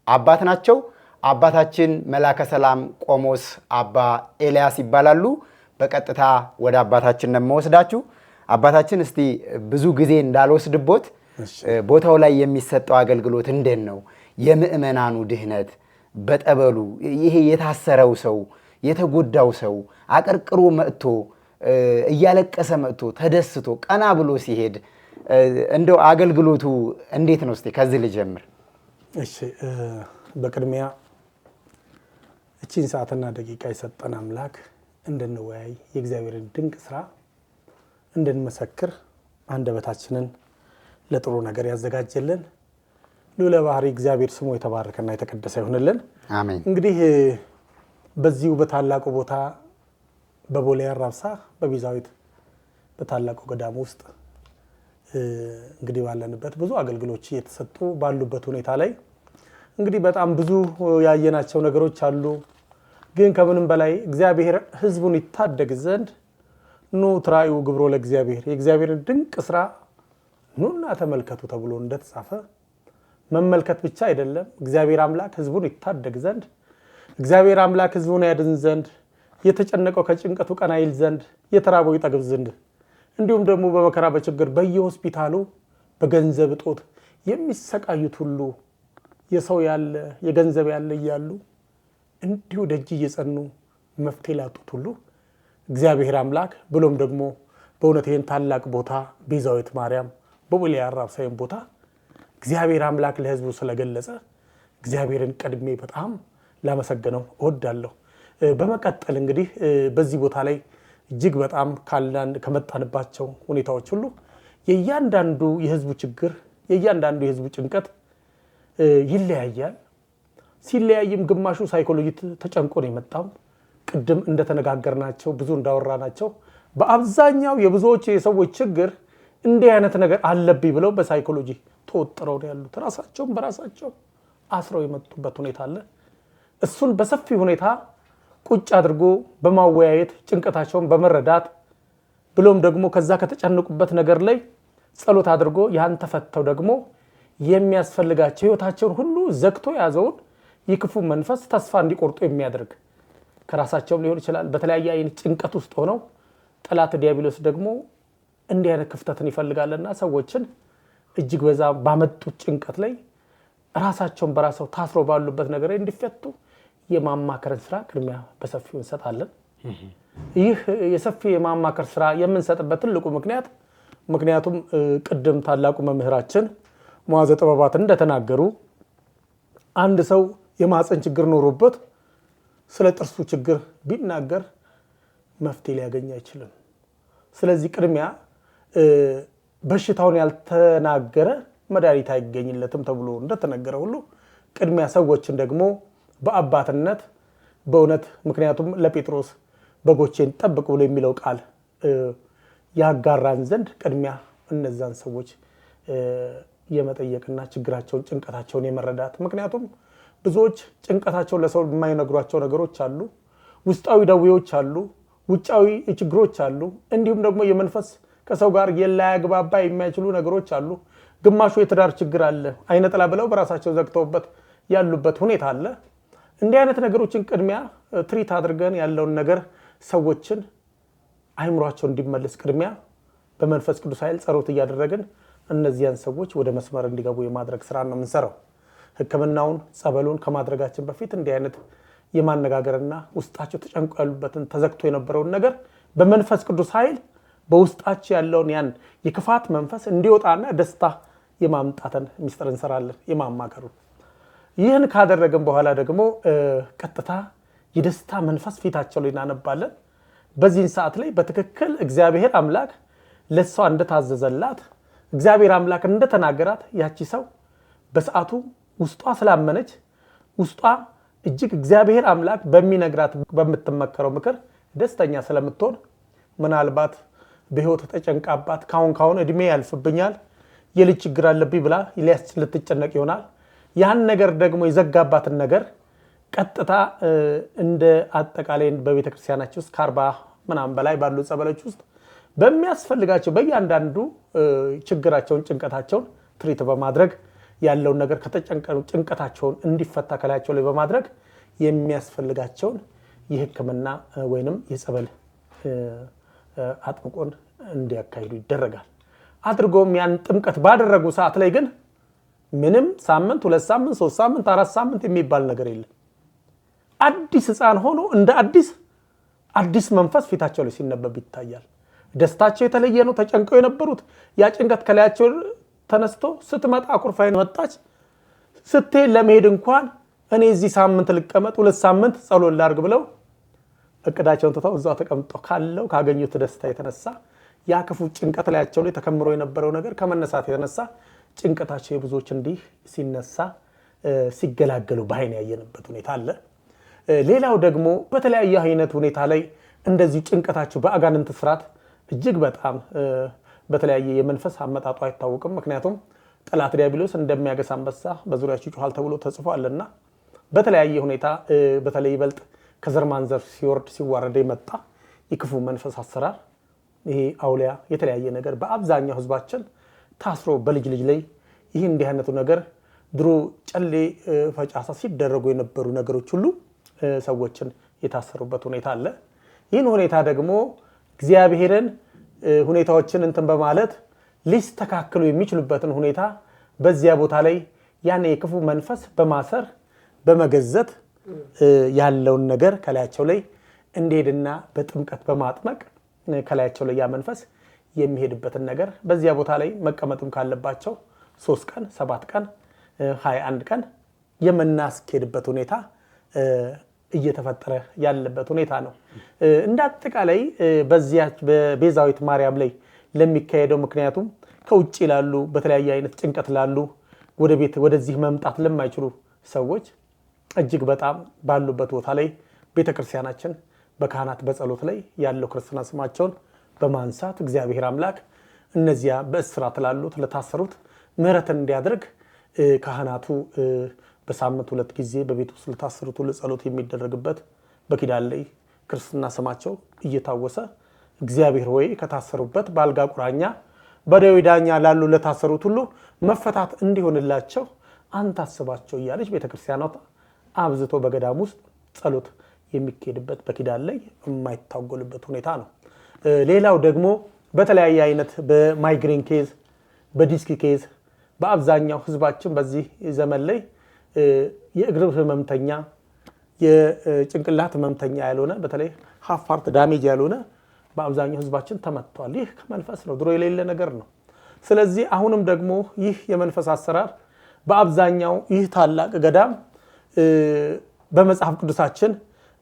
አባት ናቸው። አባታችን መላከ ሰላም ቆሞስ አባ ኤልያስ ይባላሉ። በቀጥታ ወደ አባታችን ነው የምወስዳችሁ። አባታችን እስቲ ብዙ ጊዜ እንዳልወስድቦት ቦታው ላይ የሚሰጠው አገልግሎት እንዴት ነው? የምእመናኑ ድህነት በጠበሉ ይሄ የታሰረው ሰው የተጎዳው ሰው አቀርቅሮ መጥቶ እያለቀሰ መጥቶ ተደስቶ ቀና ብሎ ሲሄድ እንደው አገልግሎቱ እንዴት ነው? እስቲ ከዚህ ልጀምር። እሺ በቅድሚያ እቺን ሰዓትና ደቂቃ የሰጠን አምላክ እንድንወያይ የእግዚአብሔርን ድንቅ ስራ እንድንመሰክር አንደበታችንን ለጥሩ ነገር ያዘጋጀልን ልዑለ ባሕሪ እግዚአብሔር ስሙ የተባረከና የተቀደሰ ይሁንልን። አሜን። እንግዲህ በዚሁ በታላቁ ቦታ በቦሌ አራብሳ በቤዛዊት በታላቁ ገዳም ውስጥ እንግዲህ ባለንበት ብዙ አገልግሎች እየተሰጡ ባሉበት ሁኔታ ላይ እንግዲህ በጣም ብዙ ያየናቸው ነገሮች አሉ። ግን ከምንም በላይ እግዚአብሔር ሕዝቡን ይታደግ ዘንድ ኑ ትራዩ ግብሮ ለእግዚአብሔር የእግዚአብሔርን ድንቅ ስራ ኑና ተመልከቱ ተብሎ እንደተጻፈ መመልከት ብቻ አይደለም፣ እግዚአብሔር አምላክ ሕዝቡን ይታደግ ዘንድ እግዚአብሔር አምላክ ሕዝቡን ያድን ዘንድ የተጨነቀው ከጭንቀቱ ቀና ይል ዘንድ የተራበው ይጠግብ ዘንድ እንዲሁም ደግሞ በመከራ በችግር በየሆስፒታሉ በገንዘብ እጦት የሚሰቃዩት ሁሉ የሰው ያለ የገንዘብ ያለ እያሉ እንዲሁ ደጅ እየጸኑ መፍትሄ ላጡት ሁሉ እግዚአብሔር አምላክ ብሎም ደግሞ በእውነት ይህን ታላቅ ቦታ ቤዛዊት ማርያም በቦሌ አራብሳይን ቦታ እግዚአብሔር አምላክ ለሕዝቡ ስለገለጸ እግዚአብሔርን ቀድሜ በጣም ላመሰግነው እወዳለሁ። በመቀጠል እንግዲህ በዚህ ቦታ ላይ እጅግ በጣም ከመጣንባቸው ሁኔታዎች ሁሉ የእያንዳንዱ የሕዝቡ ችግር የእያንዳንዱ የሕዝቡ ጭንቀት ይለያያል። ሲለያይም ግማሹ ሳይኮሎጂ ተጨንቆ ነው የመጣው። ቅድም እንደተነጋገርናቸው ብዙ እንዳወራናቸው በአብዛኛው የብዙዎች የሰዎች ችግር እንዲህ አይነት ነገር አለብኝ ብለው በሳይኮሎጂ ተወጥረው ነው ያሉት። ራሳቸውን በራሳቸው አስረው የመጡበት ሁኔታ አለ። እሱን በሰፊ ሁኔታ ቁጭ አድርጎ በማወያየት ጭንቀታቸውን በመረዳት ብሎም ደግሞ ከዛ ከተጨነቁበት ነገር ላይ ጸሎት አድርጎ ያን ተፈተው ደግሞ የሚያስፈልጋቸው ህይወታቸውን ሁሉ ዘግቶ ያዘውን የክፉ መንፈስ ተስፋ እንዲቆርጡ የሚያደርግ ከራሳቸውም ሊሆን ይችላል በተለያየ አይነት ጭንቀት ውስጥ ሆነው ጠላት ዲያብሎስ ደግሞ እንዲህ አይነት ክፍተትን ይፈልጋልና ሰዎችን እጅግ በዛ ባመጡት ጭንቀት ላይ ራሳቸውን በራሳቸው ታስሮ ባሉበት ነገር እንዲፈቱ የማማከርን ስራ ቅድሚያ በሰፊው እንሰጣለን። ይህ የሰፊ የማማከር ስራ የምንሰጥበት ትልቁ ምክንያቱም ቅድም ታላቁ መምህራችን መዋዘ ጥበባት እንደተናገሩ አንድ ሰው የማህፀን ችግር ኖሮበት ስለ ጥርሱ ችግር ቢናገር መፍትሄ ሊያገኝ አይችልም። ስለዚህ ቅድሚያ በሽታውን ያልተናገረ መድኃኒት አይገኝለትም ተብሎ እንደተነገረ ሁሉ ቅድሚያ ሰዎችን ደግሞ በአባትነት በእውነት ምክንያቱም ለጴጥሮስ በጎቼን ጠብቅ ብሎ የሚለው ቃል ያጋራን ዘንድ ቅድሚያ እነዛን ሰዎች የመጠየቅና ችግራቸውን ጭንቀታቸውን የመረዳት ምክንያቱም ብዙዎች ጭንቀታቸውን ለሰው የማይነግሯቸው ነገሮች አሉ። ውስጣዊ ደዌዎች አሉ፣ ውጫዊ ችግሮች አሉ፣ እንዲሁም ደግሞ የመንፈስ ከሰው ጋር የላያግባባ የማይችሉ ነገሮች አሉ። ግማሹ የትዳር ችግር አለ፣ አይነ ጥላ ብለው በራሳቸው ዘግተውበት ያሉበት ሁኔታ አለ። እንዲህ አይነት ነገሮችን ቅድሚያ ትሪት አድርገን ያለውን ነገር ሰዎችን አይምሯቸው እንዲመለስ ቅድሚያ በመንፈስ ቅዱስ ኃይል ጸሎት እያደረግን እነዚያን ሰዎች ወደ መስመር እንዲገቡ የማድረግ ስራ ነው የምንሰራው። ሕክምናውን ጸበሉን ከማድረጋችን በፊት እንዲህ አይነት የማነጋገርና ውስጣቸው ተጨንቆ ያሉበትን ተዘግቶ የነበረውን ነገር በመንፈስ ቅዱስ ኃይል በውስጣቸው ያለውን ያን የክፋት መንፈስ እንዲወጣና ደስታ የማምጣትን ሚስጥር እንሰራለን የማማከሩን። ይህን ካደረግን በኋላ ደግሞ ቀጥታ የደስታ መንፈስ ፊታቸው ላይ እናነባለን። በዚህን ሰዓት ላይ በትክክል እግዚአብሔር አምላክ ለሷ እንደታዘዘላት እግዚአብሔር አምላክ እንደተናገራት ያቺ ሰው በሰዓቱ ውስጧ ስላመነች ውስጧ እጅግ እግዚአብሔር አምላክ በሚነግራት በምትመከረው ምክር ደስተኛ ስለምትሆን ምናልባት በህይወት ተጨንቃባት ካሁን እድሜ ያልፍብኛል የልጅ ችግር አለብኝ ብላ ልትጨነቅ ይሆናል። ያን ነገር ደግሞ የዘጋባትን ነገር ቀጥታ እንደ አጠቃላይ በቤተክርስቲያናችን ውስጥ ከ40 ምናምን በላይ ባሉ ጸበሎች ውስጥ በሚያስፈልጋቸው በእያንዳንዱ ችግራቸውን ጭንቀታቸውን ትሪት በማድረግ ያለውን ነገር ከተጨንቀው ጭንቀታቸውን እንዲፈታ ከላያቸው ላይ በማድረግ የሚያስፈልጋቸውን የሕክምና ወይንም የጸበል አጥብቆን እንዲያካሂዱ ይደረጋል። አድርጎም ያን ጥምቀት ባደረጉ ሰዓት ላይ ግን ምንም ሳምንት 2 ሳምንት 3 ሳምንት 4 ሳምንት የሚባል ነገር የለም። አዲስ ሕፃን ሆኖ እንደ አዲስ መንፈስ ፊታቸው ላይ ሲነበብ ይታያል። ደስታቸው የተለየ ነው። ተጨንቀው የነበሩት ያ ጭንቀት ከላያቸው ተነስቶ ስትመጣ አኩርፋይ መጣች ስትሄድ ለመሄድ እንኳን እኔ እዚህ ሳምንት ልቀመጥ 2 ሳምንት ጸሎት ላድርግ ብለው እቅዳቸውን ትተው እዛው ተቀምጠው ካለው ካገኙት ደስታ የተነሳ ያ ክፉ ጭንቀት ላያቸው ላይ ተከምሮ የነበረው ነገር ከመነሳት የተነሳ ጭንቀታቸው የብዙዎች እንዲህ ሲነሳ ሲገላገሉ በአይን ያየንበት ሁኔታ አለ። ሌላው ደግሞ በተለያየ አይነት ሁኔታ ላይ እንደዚህ ጭንቀታቸው በአጋንንት ስራት እጅግ በጣም በተለያየ የመንፈስ አመጣጡ አይታወቅም። ምክንያቱም ጠላት ዲያብሎስ እንደሚያገሳ አንበሳ በዙሪያቸው ይጮሃል ተብሎ ተጽፏልና በተለያየ ሁኔታ በተለይ ይበልጥ ከዘር ማንዘር ሲወርድ ሲዋረድ የመጣ የክፉ መንፈስ አሰራር ይሄ አውሊያ የተለያየ ነገር በአብዛኛው ህዝባችን ታስሮ በልጅ ላይ ይህ እንዲህ አይነቱ ነገር ድሮ ጨሌ ፈጫሳ ሲደረጉ የነበሩ ነገሮች ሁሉ ሰዎችን የታሰሩበት ሁኔታ አለ። ይህን ሁኔታ ደግሞ እግዚአብሔርን ሁኔታዎችን እንትን በማለት ሊስተካከሉ የሚችሉበትን ሁኔታ በዚያ ቦታ ላይ ያን የክፉ መንፈስ በማሰር በመገዘት ያለውን ነገር ከላያቸው ላይ እንዲሄድና በጥምቀት በማጥመቅ ከላያቸው ላይ ያ መንፈስ የሚሄድበትን ነገር በዚያ ቦታ ላይ መቀመጥም ካለባቸው 3 ቀን 7 ቀን 21 ቀን የምናስኬድበት ሁኔታ እየተፈጠረ ያለበት ሁኔታ ነው። እንደ አጠቃላይ በዚያች በቤዛዊት ማርያም ላይ ለሚካሄደው ምክንያቱም ከውጭ ላሉ በተለያየ አይነት ጭንቀት ላሉ ወደ ቤት ወደዚህ መምጣት ለማይችሉ ሰዎች እጅግ በጣም ባሉበት ቦታ ላይ ቤተክርስቲያናችን በካህናት በጸሎት ላይ ያለው ክርስትና ስማቸውን በማንሳት እግዚአብሔር አምላክ እነዚያ በእስራት ላሉት ለታሰሩት ምህረትን እንዲያደርግ ካህናቱ በሳምንት 2 ጊዜ በቤት ውስጥ ለታሰሩት ሁሉ ጸሎት የሚደረግበት በኪዳን ላይ ክርስትና ስማቸው እየታወሰ እግዚአብሔር ሆይ ከታሰሩበት በአልጋ ቁራኛ በደዌ ዳኛ ላሉ ለታሰሩት ሁሉ መፈታት እንዲሆንላቸው አንተ አስባቸው እያለች ቤተክርስቲያኗ አብዝቶ በገዳም ውስጥ ጸሎት የሚካሄድበት በኪዳን ላይ የማይታጎልበት ሁኔታ ነው። ሌላው ደግሞ በተለያየ አይነት በማይግሬን ኬዝ፣ በዲስክ ኬዝ በአብዛኛው ህዝባችን በዚህ ዘመን ላይ የእግር ህመምተኛ፣ የጭንቅላት ህመምተኛ ያልሆነ በተለይ ሃፍ ፓርት ዳሜጅ ያልሆነ በአብዛኛው ህዝባችን ተመቷል። ይህ ከመንፈስ ነው፣ ድሮ የሌለ ነገር ነው። ስለዚህ አሁንም ደግሞ ይህ የመንፈስ አሰራር በአብዛኛው ይህ ታላቅ ገዳም በመጽሐፍ ቅዱሳችን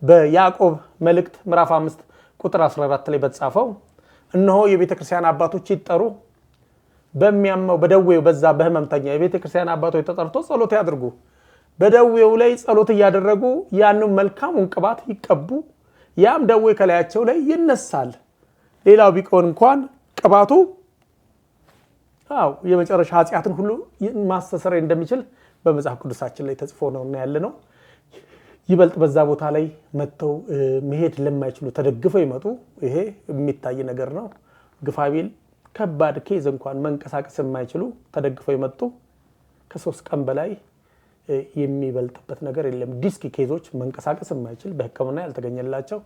በያዕቆብ መልእክት ምዕራፍ 5 ቁጥር 14 ላይ በተጻፈው እነሆ የቤተክርስቲያን አባቶች ይጠሩ በሚያመው በደዌው በዛ በህመምተኛ የቤተክርስቲያን አባቶች ተጠርቶ ጸሎት ያድርጉ፣ በደዌው ላይ ጸሎት እያደረጉ ያንን መልካሙን ቅባት ይቀቡ፣ ያም ደዌ ከላያቸው ላይ ይነሳል። ሌላው ቢቆን እንኳን ቅባቱ የመጨረሻ ኃጢአትን ሁሉ ማስተሰረይ እንደሚችል በመጽሐፍ ቅዱሳችን ላይ ተጽፎ ነው እና ያለ ነው። ይበልጥ በዛ ቦታ ላይ መጥተው መሄድ ለማይችሉ ተደግፈው ይመጡ። ይሄ የሚታይ ነገር ነው። ግፋቢል ከባድ ኬዝ እንኳን መንቀሳቀስ የማይችሉ ተደግፈው ይመጡ። ከ3 ቀን በላይ የሚበልጥበት ነገር የለም። ዲስክ ኬዞች መንቀሳቀስ የማይችል በሕክምና ያልተገኘላቸው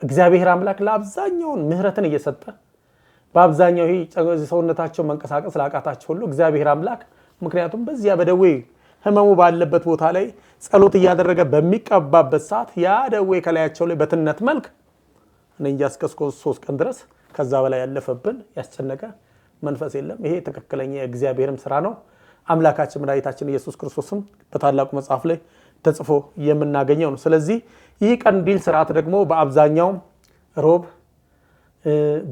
እግዚአብሔር አምላክ ለአብዛኛውን ምህረትን እየሰጠ በአብዛኛው ይሄ ሰውነታቸው መንቀሳቀስ ላቃታቸው ሁሉ እግዚአብሔር አምላክ ምክንያቱም በዚያ በደዌ ህመሙ ባለበት ቦታ ላይ ጸሎት እያደረገ በሚቀባበት ሰዓት ያ ደዌ ከላያቸው ላይ በትነት መልክ እንጃ እስከ 3 ቀን ድረስ ከዛ በላይ ያለፈብን ያስጨነቀ መንፈስ የለም። ይሄ ትክክለኛ የእግዚአብሔርም ስራ ነው። አምላካችን መድኃኒታችን ኢየሱስ ክርስቶስም በታላቁ መጽሐፍ ላይ ተጽፎ የምናገኘው ነው። ስለዚህ ይህ ቀንዲል ስርዓት ደግሞ በአብዛኛው ሮብ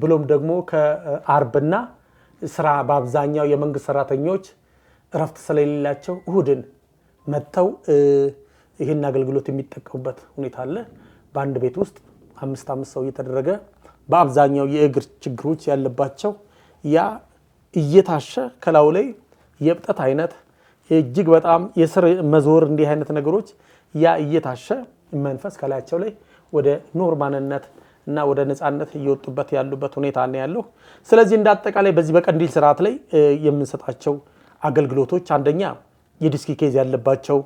ብሎም ደግሞ ከአርብና ስራ በአብዛኛው የመንግስት ሰራተኞች እረፍት ስለሌላቸው እሁድን መጥተው ይህን አገልግሎት የሚጠቀሙበት ሁኔታ አለ። በአንድ ቤት ውስጥ 5 ሰው እየተደረገ በአብዛኛው የእግር ችግሮች ያለባቸው ያ እየታሸ ከላው ላይ የብጠት አይነት እጅግ በጣም የስር መዞር እንዲህ አይነት ነገሮች ያ እየታሸ መንፈስ ከላያቸው ላይ ወደ ኖርማልነት እና ወደ ነፃነት እየወጡበት ያሉበት ሁኔታ ነው ያለው። ስለዚህ እንዳጠቃላይ በዚህ በቀንዲል ስርዓት ላይ የምንሰጣቸው አገልግሎቶች አንደኛ የዲስክ ኬዝ ያለባቸው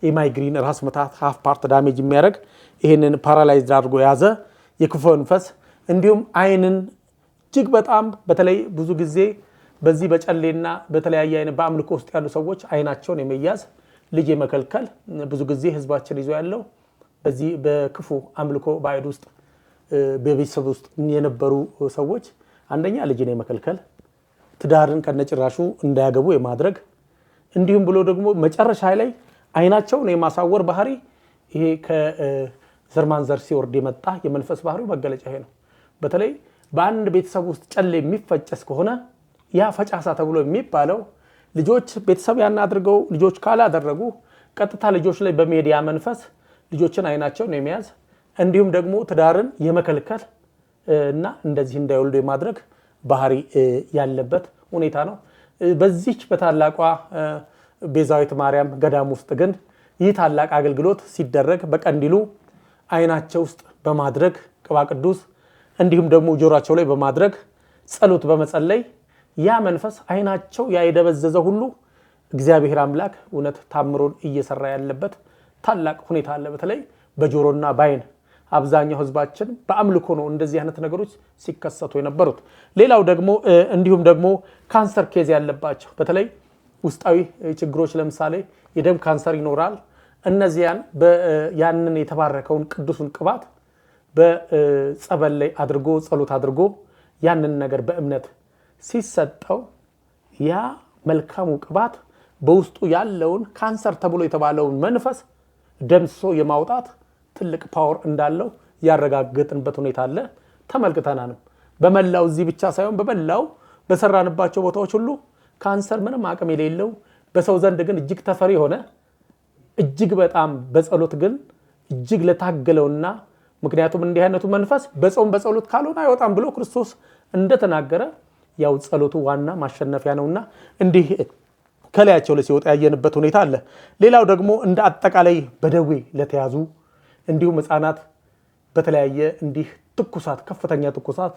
የማይግሪን ራስ መታት ሃፍ ፓርት ዳሜጅ የሚያደርግ ይሄንን ፓራላይዝድ አድርጎ ያዘ የክፉ መንፈስ እንዲሁም አይንን እጅግ በጣም በተለይ ብዙ ጊዜ በዚህ በጨሌና በተለያየ አይነት በአምልኮ ውስጥ ያሉ ሰዎች አይናቸውን የመያዝ ልጅ የመከልከል ብዙ ጊዜ ህዝባችን ይዞ ያለው በዚህ በክፉ አምልኮ ባይድ ውስጥ በቤተሰብ ውስጥ የነበሩ ሰዎች አንደኛ ልጅን የመከልከል ትዳርን ከነጭራሹ እንዳያገቡ የማድረግ እንዲሁም ብሎ ደግሞ መጨረሻ ላይ አይናቸውን የማሳወር ባህሪ ይሄ ከዘር ማንዘር ሲወርድ የመጣ የመንፈስ ባህሪው መገለጫ ይሄ ነው። በተለይ በአንድ ቤተሰብ ውስጥ ጨሌ የሚፈጨስ ከሆነ ያ ፈጫሳ ተብሎ የሚባለው ልጆች ቤተሰብ ያን አድርገው ልጆች ካላደረጉ ቀጥታ ልጆች ላይ በመሄድ ያ መንፈስ ልጆችን አይናቸውን የመያዝ እንዲሁም ደግሞ ትዳርን የመከልከል እና እንደዚህ እንዳይወልዱ የማድረግ ባህሪ ያለበት ሁኔታ ነው። በዚች በታላቋ ቤዛዊት ማርያም ገዳም ውስጥ ግን ይህ ታላቅ አገልግሎት ሲደረግ በቀንዲሉ አይናቸው ውስጥ በማድረግ ቅባ ቅዱስ እንዲሁም ደግሞ ጆሮአቸው ላይ በማድረግ ጸሎት በመጸለይ ያ መንፈስ አይናቸው ያይደበዘዘ ሁሉ እግዚአብሔር አምላክ እውነት ታምሮን እየሰራ ያለበት ታላቅ ሁኔታ አለ። በተለይ በጆሮና በአይን አብዛኛው ህዝባችን በአምልኮ ነው እንደዚህ አይነት ነገሮች ሲከሰቱ የነበሩት። ሌላው ደግሞ እንዲሁም ደግሞ ካንሰር ኬዝ ያለባቸው በተለይ ውስጣዊ ችግሮች ለምሳሌ የደም ካንሰር ይኖራል። እነዚያን ያንን የተባረከውን ቅዱሱን ቅባት በጸበል ላይ አድርጎ ጸሎት አድርጎ ያንን ነገር በእምነት ሲሰጠው ያ መልካሙ ቅባት በውስጡ ያለውን ካንሰር ተብሎ የተባለውን መንፈስ ደምስሶ የማውጣት ትልቅ ፓወር እንዳለው ያረጋግጥንበት ሁኔታ አለ። ተመልክተናንም በመላው እዚህ ብቻ ሳይሆን በመላው በሰራንባቸው ቦታዎች ሁሉ ካንሰር ምንም አቅም የሌለው በሰው ዘንድ ግን እጅግ ተፈሪ ሆነ እጅግ በጣም በጸሎት ግን እጅግ ለታገለውና ምክንያቱም እንዲህ አይነቱ መንፈስ በጾም በጸሎት ካልሆነ አይወጣም ብሎ ክርስቶስ እንደተናገረ ያው ጸሎቱ ዋና ማሸነፊያ ነውና እንዲህ ከላያቸው ላይ ሲወጣ ያየንበት ሁኔታ አለ። ሌላው ደግሞ እንደ አጠቃላይ በደዌ ለተያዙ እንዲሁም ህፃናት በተለያየ እንዲህ ትኩሳት ከፍተኛ ትኩሳት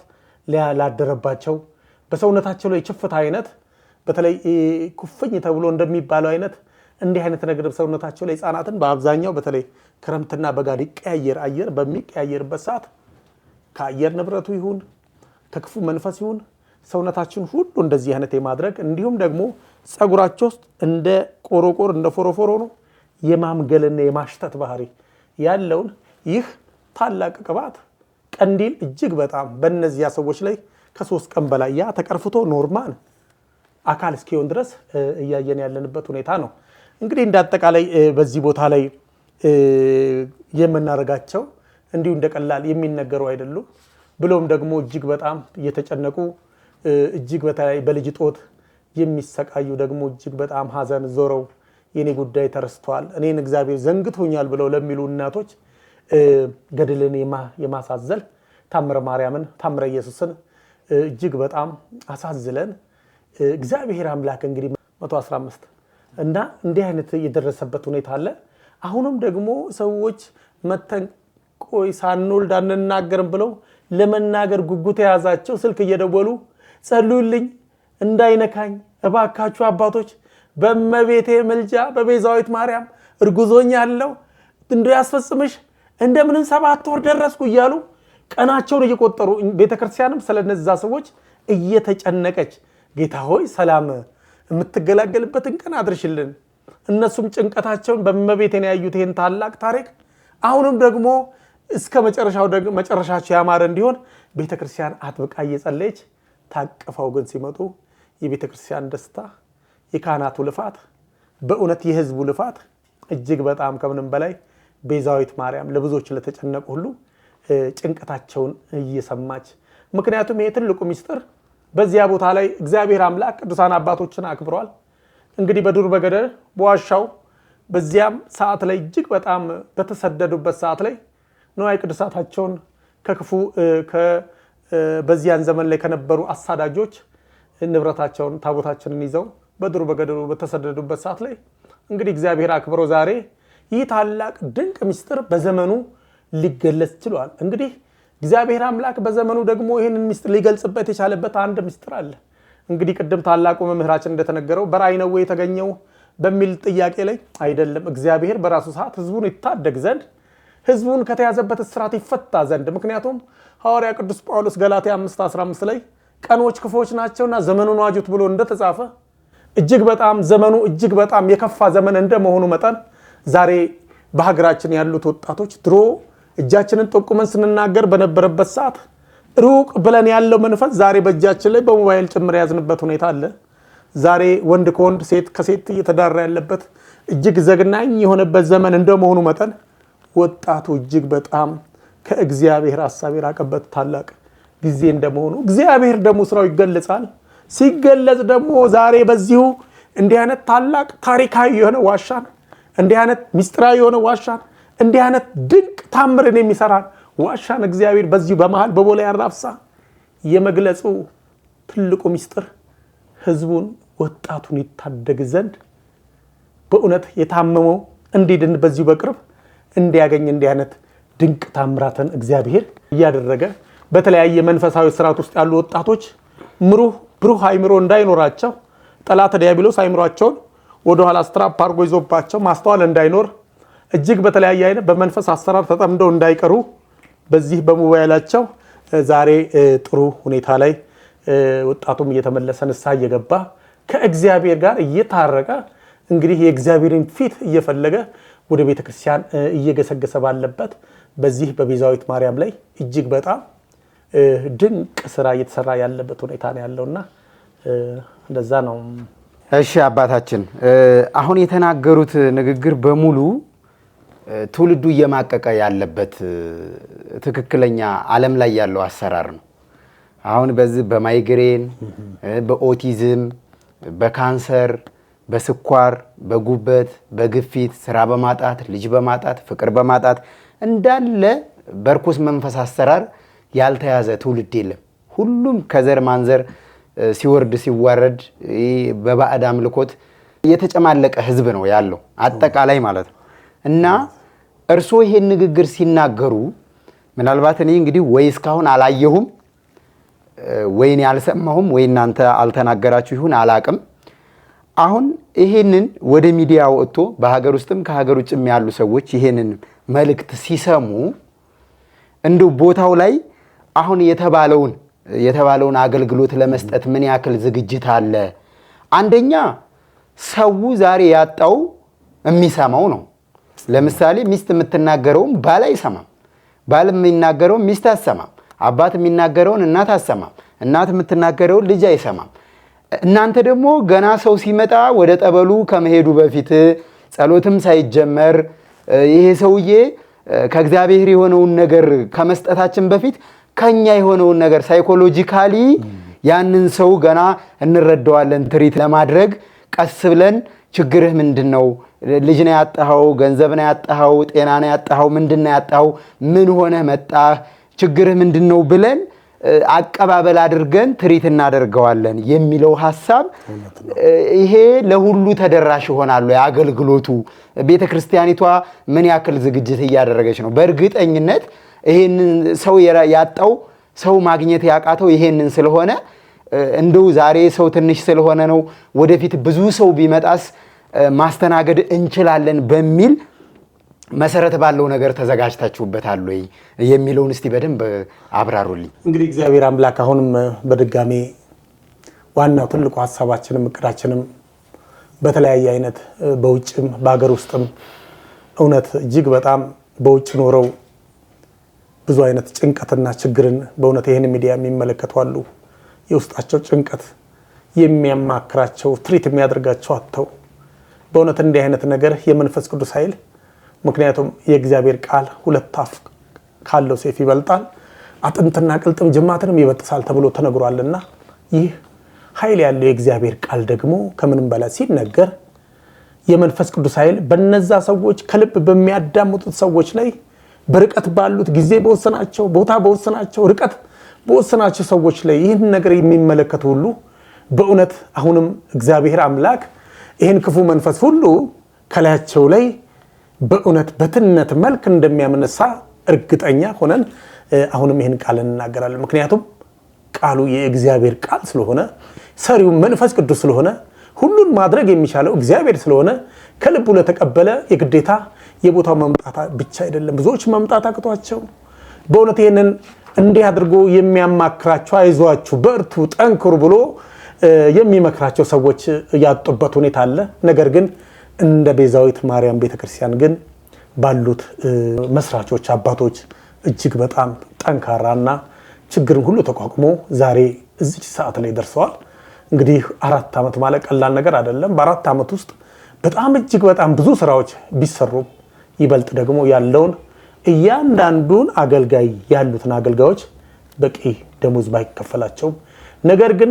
ላደረባቸው በሰውነታቸው ላይ ችፍታ አይነት በተለይ ኩፍኝ ተብሎ እንደሚባለው አይነት እንዲህ አይነት ነገር ሰውነታቸው ላይ ህፃናትን በአብዛኛው በተለይ ክረምትና በጋ ሊቀያየር አየር በሚቀያየርበት ሰዓት ከአየር ንብረቱ ይሁን ከክፉ መንፈስ ይሁን ሰውነታችን ሁሉ እንደዚህ አይነት የማድረግ እንዲሁም ደግሞ ጸጉራቸው ውስጥ እንደ ቆሮቆር እንደ ፎሮፎሮ ነው የማምገልና የማሽተት ባህሪ ያለውን ይህ ታላቅ ቅባት ቀንዲል እጅግ በጣም በእነዚያ ሰዎች ላይ ከ3 ቀን በላይ ያ ተቀርፍቶ ኖርማል አካል እስኪሆን ድረስ እያየን ያለንበት ሁኔታ ነው። እንግዲህ እንዳጠቃላይ በዚህ ቦታ ላይ የምናደርጋቸው እንዲሁ እንደቀላል የሚነገሩ አይደሉም። ብሎም ደግሞ እጅግ በጣም እየተጨነቁ እጅግ በተለይ በልጅ ጦት የሚሰቃዩ ደግሞ እጅግ በጣም ሀዘን ዞረው የኔ ጉዳይ ተረስቷል እኔን እግዚአብሔር ዘንግቶኛል ብለው ለሚሉ እናቶች ገድልን የማሳዘል ታምረ ማርያምን ታምረ ኢየሱስን እጅግ በጣም አሳዝለን እግዚአብሔር አምላክ እንግዲህ 115 እና እንዲህ አይነት የደረሰበት ሁኔታ አለ። አሁንም ደግሞ ሰዎች መተን ቆይ ሳንወልድ አንናገርም ብለው ለመናገር ጉጉት የያዛቸው ስልክ እየደወሉ ጸልዩልኝ እንዳይነካኝ እባካችሁ አባቶች በእመቤቴ ምልጃ በቤዛዊት ማርያም እርጉዞኛ ያለው እንዶ ያስፈጽምሽ እንደምንም 7 ወር ደረስኩ እያሉ ቀናቸውን እየቆጠሩ ቤተክርስቲያንም ስለነዛ ሰዎች እየተጨነቀች ጌታ ሆይ ሰላም የምትገላገልበትን ቀን አድርሽልን። እነሱም ጭንቀታቸውን በእመቤቴን ያዩት ይሄን ታላቅ ታሪክ አሁንም ደግሞ እስከ መጨረሻቸው ያማረ እንዲሆን ቤተክርስቲያን አጥብቃ እየጸለየች ታቅፈው ግን ሲመጡ የቤተክርስቲያን ደስታ የካህናቱ ልፋት በእውነት የህዝቡ ልፋት እጅግ በጣም ከምንም በላይ ቤዛዊት ማርያም ለብዙዎች ለተጨነቁ ሁሉ ጭንቀታቸውን እየሰማች ምክንያቱም ይሄ ትልቁ ሚስጥር በዚያ ቦታ ላይ እግዚአብሔር አምላክ ቅዱሳን አባቶችን አክብሯል። እንግዲህ በዱር በገደል በዋሻው በዚያም ሰዓት ላይ እጅግ በጣም በተሰደዱበት ሰዓት ላይ ንዋየ ቅዱሳታቸውን ከክፉ በዚያን ዘመን ላይ ከነበሩ አሳዳጆች ንብረታቸውን ታቦታችንን ይዘው በዱር በገደሉ በተሰደዱበት ሰዓት ላይ እንግዲህ እግዚአብሔር አክብሮ ዛሬ ይህ ታላቅ ድንቅ ሚስጥር በዘመኑ ሊገለጽ ችሏል። እንግዲህ እግዚአብሔር አምላክ በዘመኑ ደግሞ ይሄንን ሚስጥር ሊገልጽበት የቻለበት አንድ ሚስጥር አለ። እንግዲህ ቅድም ታላቁ መምህራችን እንደተነገረው በራእይ ነው የተገኘው በሚል ጥያቄ ላይ አይደለም። እግዚአብሔር በራሱ ሰዓት ህዝቡን ይታደግ ዘንድ ህዝቡን ከተያዘበት እስራት ይፈታ ዘንድ ምክንያቱም ሐዋርያ ቅዱስ ጳውሎስ ገላትያ 5:15 ላይ ቀኖች ክፉዎች ናቸውና ዘመኑን ዋጁት ብሎ እንደተጻፈ እጅግ በጣም ዘመኑ እጅግ በጣም የከፋ ዘመን እንደመሆኑ መጠን ዛሬ በሀገራችን ያሉት ወጣቶች ድሮ እጃችንን ጠቁመን ስንናገር በነበረበት ሰዓት ሩቅ ብለን ያለው መንፈስ ዛሬ በእጃችን ላይ በሞባይል ጭምር ያዝንበት ሁኔታ አለ። ዛሬ ወንድ ከወንድ ሴት ከሴት እየተዳራ ያለበት እጅግ ዘግናኝ የሆነበት ዘመን እንደመሆኑ መጠን ወጣቱ እጅግ በጣም ከእግዚአብሔር ሐሳብ የራቀበት ታላቅ ጊዜ እንደመሆኑ እግዚአብሔር ደግሞ ስራው ይገለጻል። ሲገለጽ ደግሞ ዛሬ በዚሁ እንዲህ አይነት ታላቅ ታሪካዊ የሆነ ዋሻን እንዲህ አይነት ሚስጥራዊ የሆነ ዋሻን እንዲህ አይነት ድንቅ ታምርን የሚሰራ ዋሻን እግዚአብሔር በዚሁ በመሃል በቦሌ አራብሳ የመግለጹ ትልቁ ሚስጥር ህዝቡን ወጣቱን ይታደግ ዘንድ በእውነት የታመመው እንዲድን በዚሁ በቅርብ እንዲያገኝ እንዲህ አይነት ድንቅ ታምራትን እግዚአብሔር እያደረገ በተለያየ መንፈሳዊ ስርዓት ውስጥ ያሉ ወጣቶች ብሩህ አይምሮ እንዳይኖራቸው ጠላት ዲያብሎስ አይምሮአቸውን ወደ ኋላ ስትራፕ አድርጎ ይዞባቸው ማስተዋል እንዳይኖር እጅግ በተለያየ አይነት በመንፈስ አሰራር ተጠምደው እንዳይቀሩ በዚህ በሞባይላቸው ዛሬ ጥሩ ሁኔታ ላይ ወጣቱም እየተመለሰ ንስሐ እየገባ ከእግዚአብሔር ጋር እየታረቀ እንግዲህ የእግዚአብሔርን ፊት እየፈለገ ወደ ቤተክርስቲያን እየገሰገሰ ባለበት በዚህ በቤዛዊት ማርያም ላይ እጅግ በጣም ድንቅ ስራ እየተሰራ ያለበት ሁኔታ ነው ያለውና እንደዛ ነው። እሺ አባታችን አሁን የተናገሩት ንግግር በሙሉ ትውልዱ እየማቀቀ ያለበት ትክክለኛ ዓለም ላይ ያለው አሰራር ነው። አሁን በዚህ በማይግሬን በኦቲዝም በካንሰር በስኳር በጉበት በግፊት ስራ በማጣት ልጅ በማጣት ፍቅር በማጣት እንዳለ በርኩስ መንፈስ አሰራር ያልተያዘ ትውልድ የለም። ሁሉም ከዘር ማንዘር ሲወርድ ሲዋረድ በባዕድ አምልኮት የተጨማለቀ ህዝብ ነው ያለው አጠቃላይ ማለት ነው። እና እርስዎ ይሄን ንግግር ሲናገሩ ምናልባት እኔ እንግዲህ ወይ እስካሁን አላየሁም ወይ እኔ አልሰማሁም ወይ እናንተ አልተናገራችሁ ይሁን አላቅም። አሁን ይሄንን ወደ ሚዲያ ወጥቶ በሀገር ውስጥም ከሀገር ውጭም ያሉ ሰዎች ይሄንን መልእክት ሲሰሙ እንደው ቦታው ላይ አሁን የተባለውን አገልግሎት ለመስጠት ምን ያክል ዝግጅት አለ? አንደኛ ሰው ዛሬ ያጣው የሚሰማው ነው። ለምሳሌ ሚስት የምትናገረውን ባል አይሰማም፣ ባል የሚናገረውን ሚስት አትሰማም፣ አባት የሚናገረውን እናት አትሰማም፣ እናት የምትናገረውን ልጅ አይሰማም። እናንተ ደግሞ ገና ሰው ሲመጣ ወደ ጠበሉ ከመሄዱ በፊት ጸሎትም ሳይጀመር ይሄ ሰውዬ ከእግዚአብሔር የሆነውን ነገር ከመስጠታችን በፊት ከኛ የሆነውን ነገር ሳይኮሎጂካሊ ያንን ሰው ገና እንረዳዋለን ትሪት ለማድረግ ቀስ ብለን ችግርህ ምንድነው? ልጅ ነው ያጣኸው? ገንዘብ ነው ያጣኸው? ጤና ነው ያጣኸው? ምንድነው ያጣኸው? ምን ሆነህ መጣህ? ችግርህ ምንድነው ብለን አቀባበል አድርገን ትሪት እናደርገዋለን የሚለው ሐሳብ ይሄ ለሁሉ ተደራሽ ይሆናል። የአገልግሎቱ ቤተክርስቲያኒቷ ምን ያክል ዝግጅት እያደረገች ነው? በእርግጠኝነት ይሄንን ሰው ያጣው ሰው ማግኘት ያቃተው ይሄንን ስለሆነ እንደው ዛሬ ሰው ትንሽ ስለሆነ ነው ወደፊት ብዙ ሰው ቢመጣስ ማስተናገድ እንችላለን በሚል መሰረት ባለው ነገር ተዘጋጅታችሁበታል ወይ የሚለውን እስቲ በደንብ አብራሩልኝ። እንግዲህ እግዚአብሔር አምላክ አሁንም በድጋሚ ዋናው ትልቁ ሐሳባችንም እቅዳችንም በተለያየ አይነት በውጭም በአገር ውስጥም እውነት እጅግ በጣም በውጭ ኖረው ብዙ አይነት ጭንቀትና ችግርን በእውነት ይሄን ሚዲያ የሚመለከቱ አሉ። የውስጣቸው ጭንቀት የሚያማክራቸው ትሪት የሚያደርጋቸው አጥተው በእውነት እንዲህ አይነት ነገር የመንፈስ ቅዱስ ኃይል ምክንያቱም የእግዚአብሔር ቃል ሁለት አፍ ካለው ሰይፍ ይበልጣል፣ አጥንትና ቅልጥም ጅማትንም ይበጥሳል ተብሎ ተነግሯልና ይህ ኃይል ያለው የእግዚአብሔር ቃል ደግሞ ከምንም በላይ ሲነገር የመንፈስ ቅዱስ ኃይል በነዛ ሰዎች ከልብ በሚያዳምጡት ሰዎች ላይ በርቀት ባሉት ጊዜ በወሰናቸው ቦታ በወሰናቸው ርቀት በወሰናቸው ሰዎች ላይ ይህን ነገር የሚመለከቱ ሁሉ በእውነት አሁንም እግዚአብሔር አምላክ ይህን ክፉ መንፈስ ሁሉ ከላያቸው ላይ በእውነት በትነት መልክ እንደሚያመነሳ እርግጠኛ ሆነን አሁንም ይህን ቃል እንናገራለን። ምክንያቱም ቃሉ የእግዚአብሔር ቃል ስለሆነ ሰሪው መንፈስ ቅዱስ ስለሆነ ሁሉን ማድረግ የሚቻለው እግዚአብሔር ስለሆነ ከልቡ ለተቀበለ የግዴታ የቦታው መምጣት ብቻ አይደለም ብዙዎች መምጣት አቅቷቸው በእውነት ይሄንን እንዲህ አድርጎ የሚያማክራቸው አይዟችሁ በርቱ ጠንክሩ ብሎ የሚመክራቸው ሰዎች ያጡበት ሁኔታ አለ። ነገር ግን እንደ ቤዛዊት ማርያም ቤተክርስቲያን ግን ባሉት መስራቾች አባቶች እጅግ በጣም ጠንካራና ችግርን ሁሉ ተቋቁሞ ዛሬ እዚህ ሰዓት ላይ ደርሰዋል። እንግዲህ 4 ዓመት ማለት ቀላል ነገር አይደለም። በ4 ዓመት ውስጥ በጣም እጅግ በጣም ብዙ ስራዎች ቢሰሩ ይበልጥ ደግሞ ያለውን እያንዳንዱን አገልጋይ ያሉትን አገልጋዮች በቂ ደሞዝ ባይከፈላቸው ነገር ግን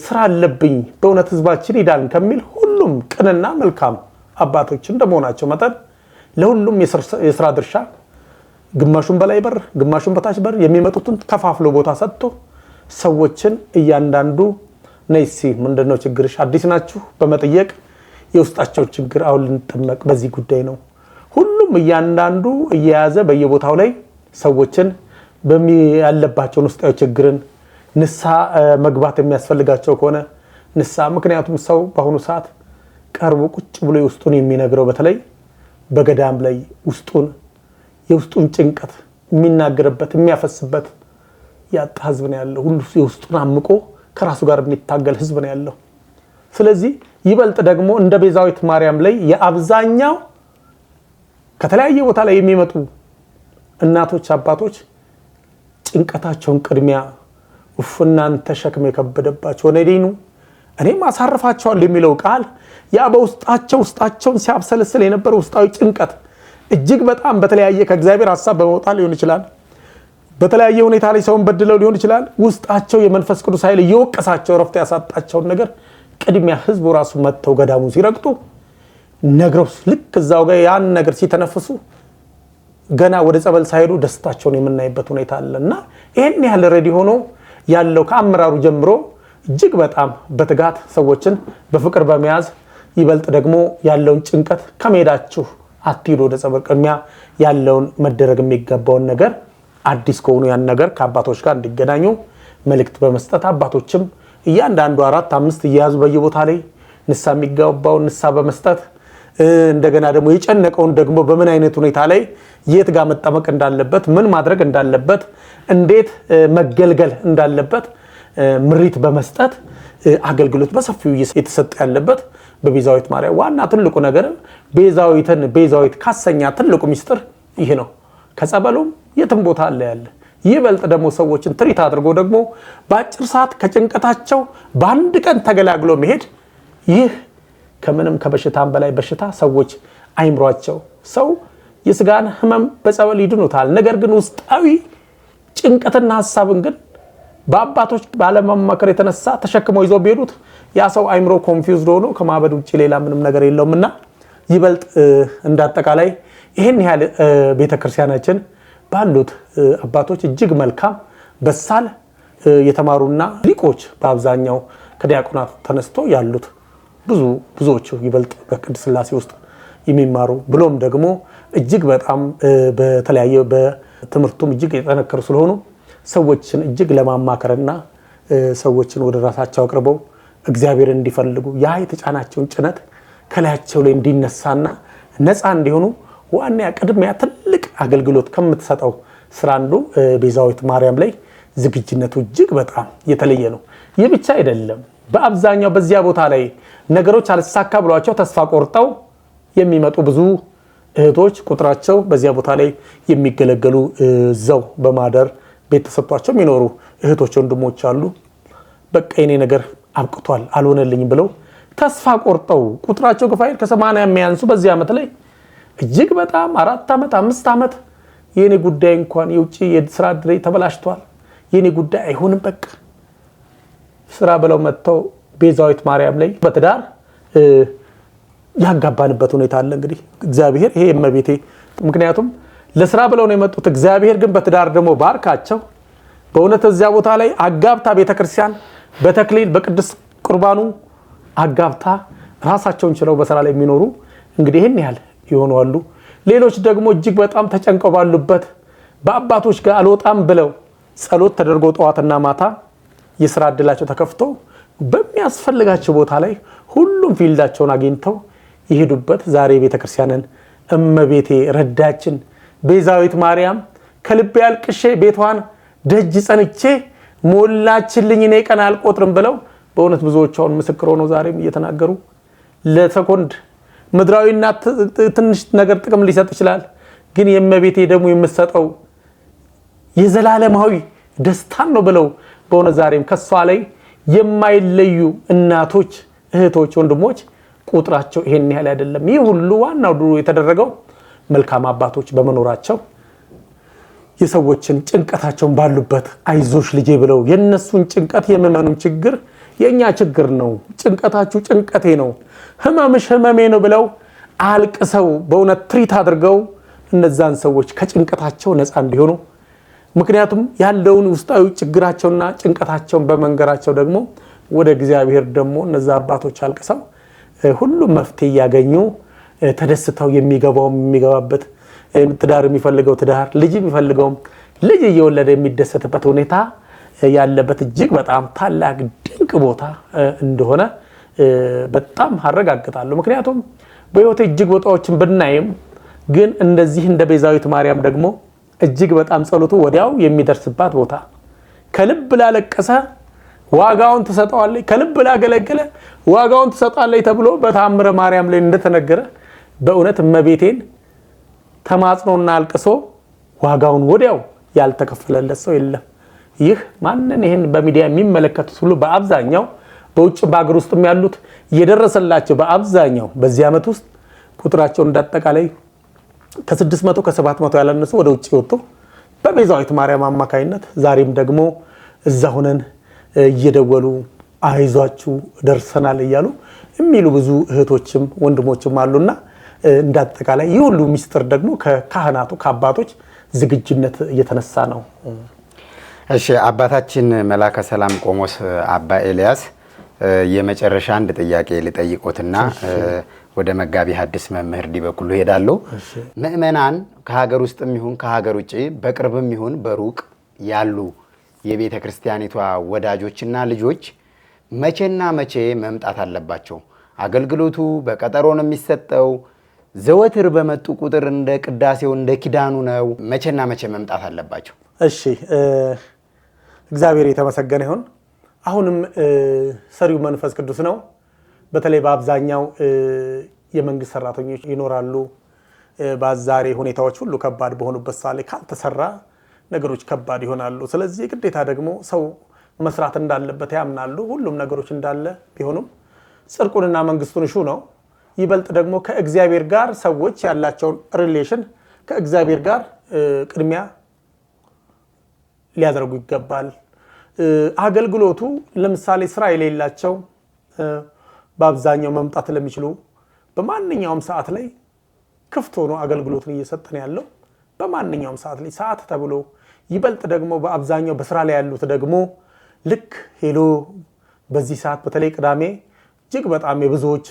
ስራ አለብኝ በእውነት ህዝባችን ይዳን ከሚል ሁሉም ቅንና መልካም አባቶች እንደመሆናቸው መጠን ለሁሉም የስራ ድርሻ ግማሹን በላይ በር ግማሹን በታች በር የሚመጡትን ከፋፍሎ ቦታ ሰጥቶ ሰዎችን እያንዳንዱ ነይሲ ምንድነው ችግርሽ አዲስ ናችሁ በመጠየቅ የውስጣቸው ችግር አሁን ልንጠመቅ በዚህ ጉዳይ ነው ሁሉም እያንዳንዱ እየያዘ በየቦታው ላይ ሰዎችን በሚያለባቸው ውስጣዊ ችግርን ንሳ መግባት የሚያስፈልጋቸው ከሆነ ንሳ ምክንያቱም ሰው በአሁኑ ሰዓት ቀርቦ ቁጭ ብሎ የውስጡን የሚነግረው በተለይ በገዳም ላይ የውስጡን ጭንቀት የሚናገርበት የሚያፈስበት ያጣ ህዝብ ነው ያለው ሁሉ የውስጡን አምቆ ከራሱ ጋር የሚታገል ህዝብ ነው ያለው። ስለዚህ ይበልጥ ደግሞ እንደ ቤዛዊት ማርያም ላይ የአብዛኛው ከተለያየ ቦታ ላይ የሚመጡ እናቶች አባቶች ጭንቀታቸውን ቅድሚያ እናንተ ሸክም የከበደባቸው ወነዲኑ እኔም አሳርፋቸዋለሁ የሚለው ቃል ያ ውስጣቸውን ሲያብሰለስል የነበረው ውስጣዊ ጭንቀት እጅግ በጣም በተለያየ ከእግዚአብሔር ሐሳብ በመውጣት ሊሆን ይችላል በተለያየ ሁኔታ ላይ ሰውን በድለው ሊሆን ይችላል ውስጣቸው የመንፈስ ቅዱስ ኃይል እየወቀሳቸው ረፍት ያሳጣቸውን ነገር ቅድሚያ ህዝቡ ራሱ መተው ገዳሙ ሲረግጡ ነግረው ልክ እዛው ጋር ያን ነገር ሲተነፍሱ ገና ወደ ጸበል ሳይሄዱ ደስታቸውን የምናይበት ሁኔታ አለና ይሄን ያህል ሬዲ ሆኖ ያለው ከአመራሩ ጀምሮ እጅግ በጣም በትጋት ሰዎችን በፍቅር በመያዝ ይበልጥ ደግሞ ያለውን ጭንቀት ከመሄዳችሁ አትሂዱ ወደ ጸበል ቅድሚያ ያለውን መደረግ የሚገባውን ነገር አዲስ ከሆኑ ያን ነገር ከአባቶች ጋር እንዲገናኙ መልእክት በመስጠት አባቶችም እያንዳንዱ 4-5 እያያዙ በየቦታ ላይ ንስሐ የሚገባውን ንስሐ በመስጠት እንደገና ደግሞ የጨነቀውን ደግሞ በምን አይነት ሁኔታ ላይ የት ጋር መጠመቅ እንዳለበት ምን ማድረግ እንዳለበት እንዴት መገልገል እንዳለበት ምሪት በመስጠት አገልግሎት በሰፊው የተሰጠ ያለበት በቤዛዊት ማርያም ዋና ትልቁ ነገር ቤዛዊት ካሰኛ ትልቁ ሚስጥር ይሄ ነው። ከጸበሉም የትም ቦታ አለ ያለ ይበልጥ ደግሞ ሰዎችን ትሪት አድርጎ ደግሞ በአጭር ሰዓት ከጭንቀታቸው በአንድ ቀን ተገላግሎ መሄድ ይህ ከምንም ከበሽታም በላይ በሽታ ሰዎች አይምሯቸው ሰው የስጋን ህመም በጸበል ይድኑታል። ነገር ግን ውስጣዊ ጭንቀትና ሐሳብን ግን በአባቶች ባለማማከር የተነሳ ተሸክመው ይዘው ቢሄዱት ያ ሰው አይምሮ ኮንፊውዝድ ሆኖ ከማበድ ውጪ ሌላ ምንም ነገር የለውምና ይበልጥ እንዳጠቃላይ ይሄን ያህል ቤተክርስቲያናችን ባሉት አባቶች እጅግ መልካም በሳል የተማሩና ሊቆች በአብዛኛው ከዲያቆናት ተነስቶ ያሉት ብዙዎቹ ይበልጥ በቅድስት ሥላሴ ውስጥ የሚማሩ ብሎም ደግሞ እጅግ በጣም በተለያየ በትምህርቱም እጅግ የጠነከሩ ስለሆኑ ሰዎችን እጅግ ለማማከርና ሰዎችን ወደ ራሳቸው አቅርበው እግዚአብሔር እንዲፈልጉ ያ የተጫናቸውን ጭነት ከላያቸው ላይ እንዲነሳና ነፃ እንዲሆኑ ዋና ቅድሚያ ትልቅ አገልግሎት ከምትሰጠው ስራ አንዱ ቤዛዊት ማርያም ላይ ዝግጅነቱ እጅግ በጣም የተለየ ነው። ይህ ብቻ አይደለም። በአብዛኛው በዚያ ቦታ ላይ ነገሮች አልሳካ ብሏቸው ተስፋ ቆርጠው የሚመጡ ብዙ እህቶች ቁጥራቸው በዚያ ቦታ ላይ የሚገለገሉ ዘው በማደር ቤት ተሰጥቷቸው የሚኖሩ እህቶች ወንድሞች አሉ። በቃ የኔ ነገር አብቅቷል አልሆነልኝም ብለው ተስፋ ቆርጠው ቁጥራቸው ከፋይል ከ80 የሚያንሱ በዚህ ዓመት ላይ እጅግ በጣም 4 ዓመት 5 ዓመት የኔ ጉዳይ እንኳን የውጪ የስራ ድሬ ተበላሽቷል የኔ ጉዳይ አይሆንም በቃ ስራ ብለው መጥተው ቤዛዊት ማርያም ላይ በትዳር ያጋባንበት ሁኔታ አለ። እንግዲህ እግዚአብሔር ይሄ እመቤቴ ምክንያቱም ለስራ ብለው ነው የመጡት። እግዚአብሔር ግን በትዳር ደግሞ ባርካቸው በእውነት እዚያ ቦታ ላይ አጋብታ ቤተክርስቲያን በተክሊል በቅዱስ ቁርባኑ አጋብታ ራሳቸውን ችለው በስራ ላይ የሚኖሩ እንግዲህ ይሄን ያህል ይሆኑ አሉ። ሌሎች ደግሞ እጅግ በጣም ተጨንቀው ባሉበት በአባቶች ጋር አልወጣም ብለው ጸሎት ተደርጎ ጠዋትና ማታ የስራ እድላቸው ተከፍቶ በሚያስፈልጋቸው ቦታ ላይ ሁሉም ፊልዳቸውን አግኝተው ይሄዱበት ዛሬ ቤተክርስቲያንን እመቤቴ ረዳችን ቤዛዊት ማርያም ከልቤ አልቅሼ ቤቷን ደጅ ጸንቼ ሞላችልኝ እኔ ቀን አልቆጥርም ብለው በእውነት ብዙዎቻውን ምስክር ሆነው ዛሬም እየተናገሩ ለሰኮንድ ምድራዊና ትንሽ ነገር ጥቅም ሊሰጥ ይችላል። ግን የእመቤቴ ደግሞ የምትሰጠው የዘላለማዊ ደስታን ነው ብለው በእውነት ዛሬም ከሷ ላይ የማይለዩ እናቶች እህቶች ወንድሞች ቁጥራቸው ይሄን ያህል አይደለም። ይህ ሁሉ ዋናው ድሮ የተደረገው መልካም አባቶች በመኖራቸው የሰዎችን ጭንቀታቸውን ባሉበት አይዞሽ ልጄ ብለው የነሱን ጭንቀት የመመኑን ችግር የኛ ችግር ነው ጭንቀታችሁ ጭንቀቴ ነው ህመምሽ ህመሜ ነው ብለው አልቅሰው በእውነት ትሪት አድርገው እነዛን ሰዎች ከጭንቀታቸው ነፃ እንዲሆኑ ምክንያቱም ያለውን ውስጣዊ ችግራቸውና ጭንቀታቸውን በመንገራቸው ደግሞ ወደ እግዚአብሔር ደግሞ እነዛ አባቶች አልቅሰው ሁሉም መፍትሄ ያገኙ ተደስተው የሚገባበት ትዳር የሚፈልገው ትዳር ልጅ የሚፈልገው ልጅ እየወለደ የሚደሰትበት ሁኔታ ያለበት እጅግ በጣም ታላቅ ድንቅ ቦታ እንደሆነ በጣም አረጋግጣለሁ። ምክንያቱም በህይወት እጅግ ቦታዎችን ብናይም ግን እንደዚህ እንደ ቤዛዊት ማርያም ደግሞ እጅግ በጣም ጸሎቱ ወዲያው የሚደርስባት ቦታ ከልብ ላለቀሰ ዋጋውን ትሰጠዋለች ከልብ ላገለገለ ዋጋውን ትሰጣለች ተብሎ በተአምረ ማርያም ላይ እንደተነገረ በእውነት እመቤቴን ተማጽኖና አልቅሶ ዋጋውን ወዲያው ያልተከፈለለት ሰው የለም። ይህ ማንን ይሄን በሚዲያ የሚመለከቱት ሁሉ በአብዛኛው በውጭ በአገር ውስጥም ያሉት የደረሰላቸው በአብዛኛው በዚህ ዓመት ውስጥ ቁጥራቸው እንዳጠቃላይ ከ600 ከ700 ያላነሱ ወደ ውጭ ወጥቶ በቤዛዊት ማርያም አማካይነት ዛሬም ደግሞ እዛ ሆነን እየደወሉ አይዟችሁ ደርሰናል እያሉ የሚሉ ብዙ እህቶችም ወንድሞችም አሉና እንዳጠቃላይ ይህ ሁሉ ሚስጥር ደግሞ ከካህናቱ ከአባቶች ዝግጅነት እየተነሳ ነው። እሺ አባታችን መላከ ሰላም ቆሞስ አባ ኤልያስ የመጨረሻ አንድ ጥያቄ ልጠይቆትና ወደ መጋቢ ሐዲስ መምህር ዲበኩሉ ሄዳለሁ። ምእመናን ከሀገር ውስጥም ይሁን ከሀገር ውጪ በቅርብም ይሁን በሩቅ ያሉ የቤተ ክርስቲያኒቷ ወዳጆችና ልጆች መቼና መቼ መምጣት አለባቸው? አገልግሎቱ በቀጠሮ ነው የሚሰጠው? ዘወትር በመጡ ቁጥር እንደ ቅዳሴው እንደ ኪዳኑ ነው? መቼና መቼ መምጣት አለባቸው? እሺ እግዚአብሔር የተመሰገነ ይሁን። አሁንም ሰሪው መንፈስ ቅዱስ ነው። በተለይ በአብዛኛው የመንግስት ሰራተኞች ይኖራሉ። በዛሬ ሁኔታዎች ሁሉ ከባድ በሆኑበት ሰዓት ላይ ካልተሰራ ነገሮች ከባድ ይሆናሉ። ስለዚህ ግዴታ ደግሞ ሰው መስራት እንዳለበት ያምናሉ። ሁሉም ነገሮች እንዳለ ቢሆኑም ጽድቁንና መንግስቱን እሹ ነው። ይበልጥ ደግሞ ከእግዚአብሔር ጋር ሰዎች ያላቸውን ሪሌሽን ከእግዚአብሔር ጋር ቅድሚያ ሊያደርጉ ይገባል። አገልግሎቱ ለምሳሌ ስራ የሌላቸው በአብዛኛው መምጣት ለሚችሉ በማንኛውም ሰዓት ላይ ክፍት ሆኖ አገልግሎትን እየሰጠን ያለው በማንኛውም ሰዓት ላይ ሰዓት ተብሎ ይበልጥ ደግሞ በአብዛኛው በስራ ላይ ያሉት ደግሞ ልክ ሄሎ በዚህ ሰዓት በተለይ ቅዳሜ እጅግ በጣም የብዙዎች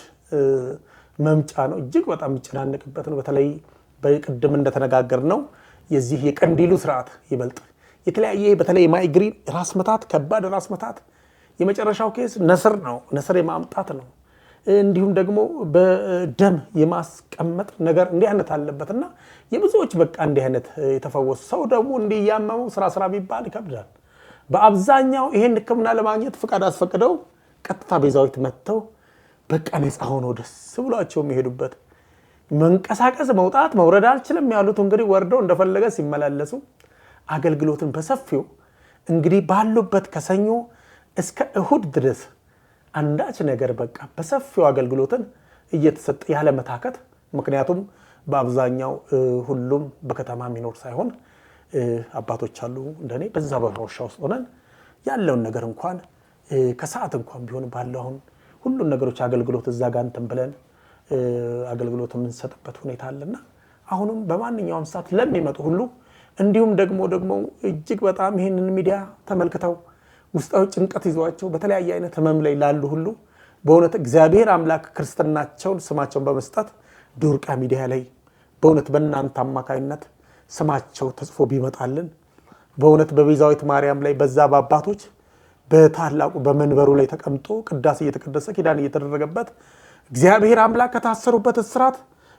መምጫ ነው። እጅግ በጣም የሚጨናነቅበት ነው። በተለይ በቅድም እንደተነጋገር ነው የዚህ የቀንዲሉ ስርዓት ይበልጥ የተለያየ በተለይ ማይግሪን ራስ መታት ከባድ ራስ መታት የመጨረሻው ኬስ ነስር ነው። ነስር የማምጣት ነው። እንዲሁም ደግሞ በደም የማስቀመጥ ነገር እንዲህ አይነት አለበትና የብዙዎች በቃ እንዲህ አይነት የተፈወሱ ሰው ደግሞ እንዲህ ያመመው ስራ ቢባል ይከብዳል። በአብዛኛው ይሄን ሕክምና ለማግኘት ፍቃድ አስፈቅደው ቀጥታ ቤዛዊት መጥተው በቃ ነፃ ሆኖ ደስ ብሏቸው የሚሄዱበት መንቀሳቀስ መውጣት መውረድ አልችልም ያሉት እንግዲህ ወርደው እንደፈለገ ሲመላለሱ አገልግሎትን በሰፊው እንግዲህ ባሉበት ከሰኞ እስከ እሁድ ድረስ አንዳች ነገር በቃ በሰፊው አገልግሎትን እየተሰጠ ያለ መታከት። ምክንያቱም በአብዛኛው ሁሉም በከተማ የሚኖር ሳይሆን አባቶች አሉ እንደኔ በዛ በዋሻ ውስጥ ሆነን ያለውን ነገር እንኳን ከሰዓት እንኳን ቢሆን ባለው አሁን ሁሉም ነገሮች አገልግሎት እዛ ጋር እንትን ብለን አገልግሎት የምንሰጥበት ሁኔታ አለና አሁንም በማንኛውም ሰዓት ለሚመጡ ሁሉ እንዲሁም ደግሞ እጅግ በጣም ይሄንን ሚዲያ ተመልክተው ውስጣዊ ጭንቀት ይዟቸው በተለያየ አይነት ህመም ላይ ላሉ ሁሉ በእውነት እግዚአብሔር አምላክ ክርስትናቸውን ስማቸውን በመስጠት ዶርቃ ሚዲያ ላይ በእውነት በእናንተ አማካይነት ስማቸው ተጽፎ ቢመጣልን በእውነት በቤዛዊት ማርያም ላይ በዛ በአባቶች በታላቁ በመንበሩ ላይ ተቀምጦ ቅዳሴ እየተቀደሰ ኪዳን እየተደረገበት እግዚአብሔር አምላክ ከታሰሩበት እስራት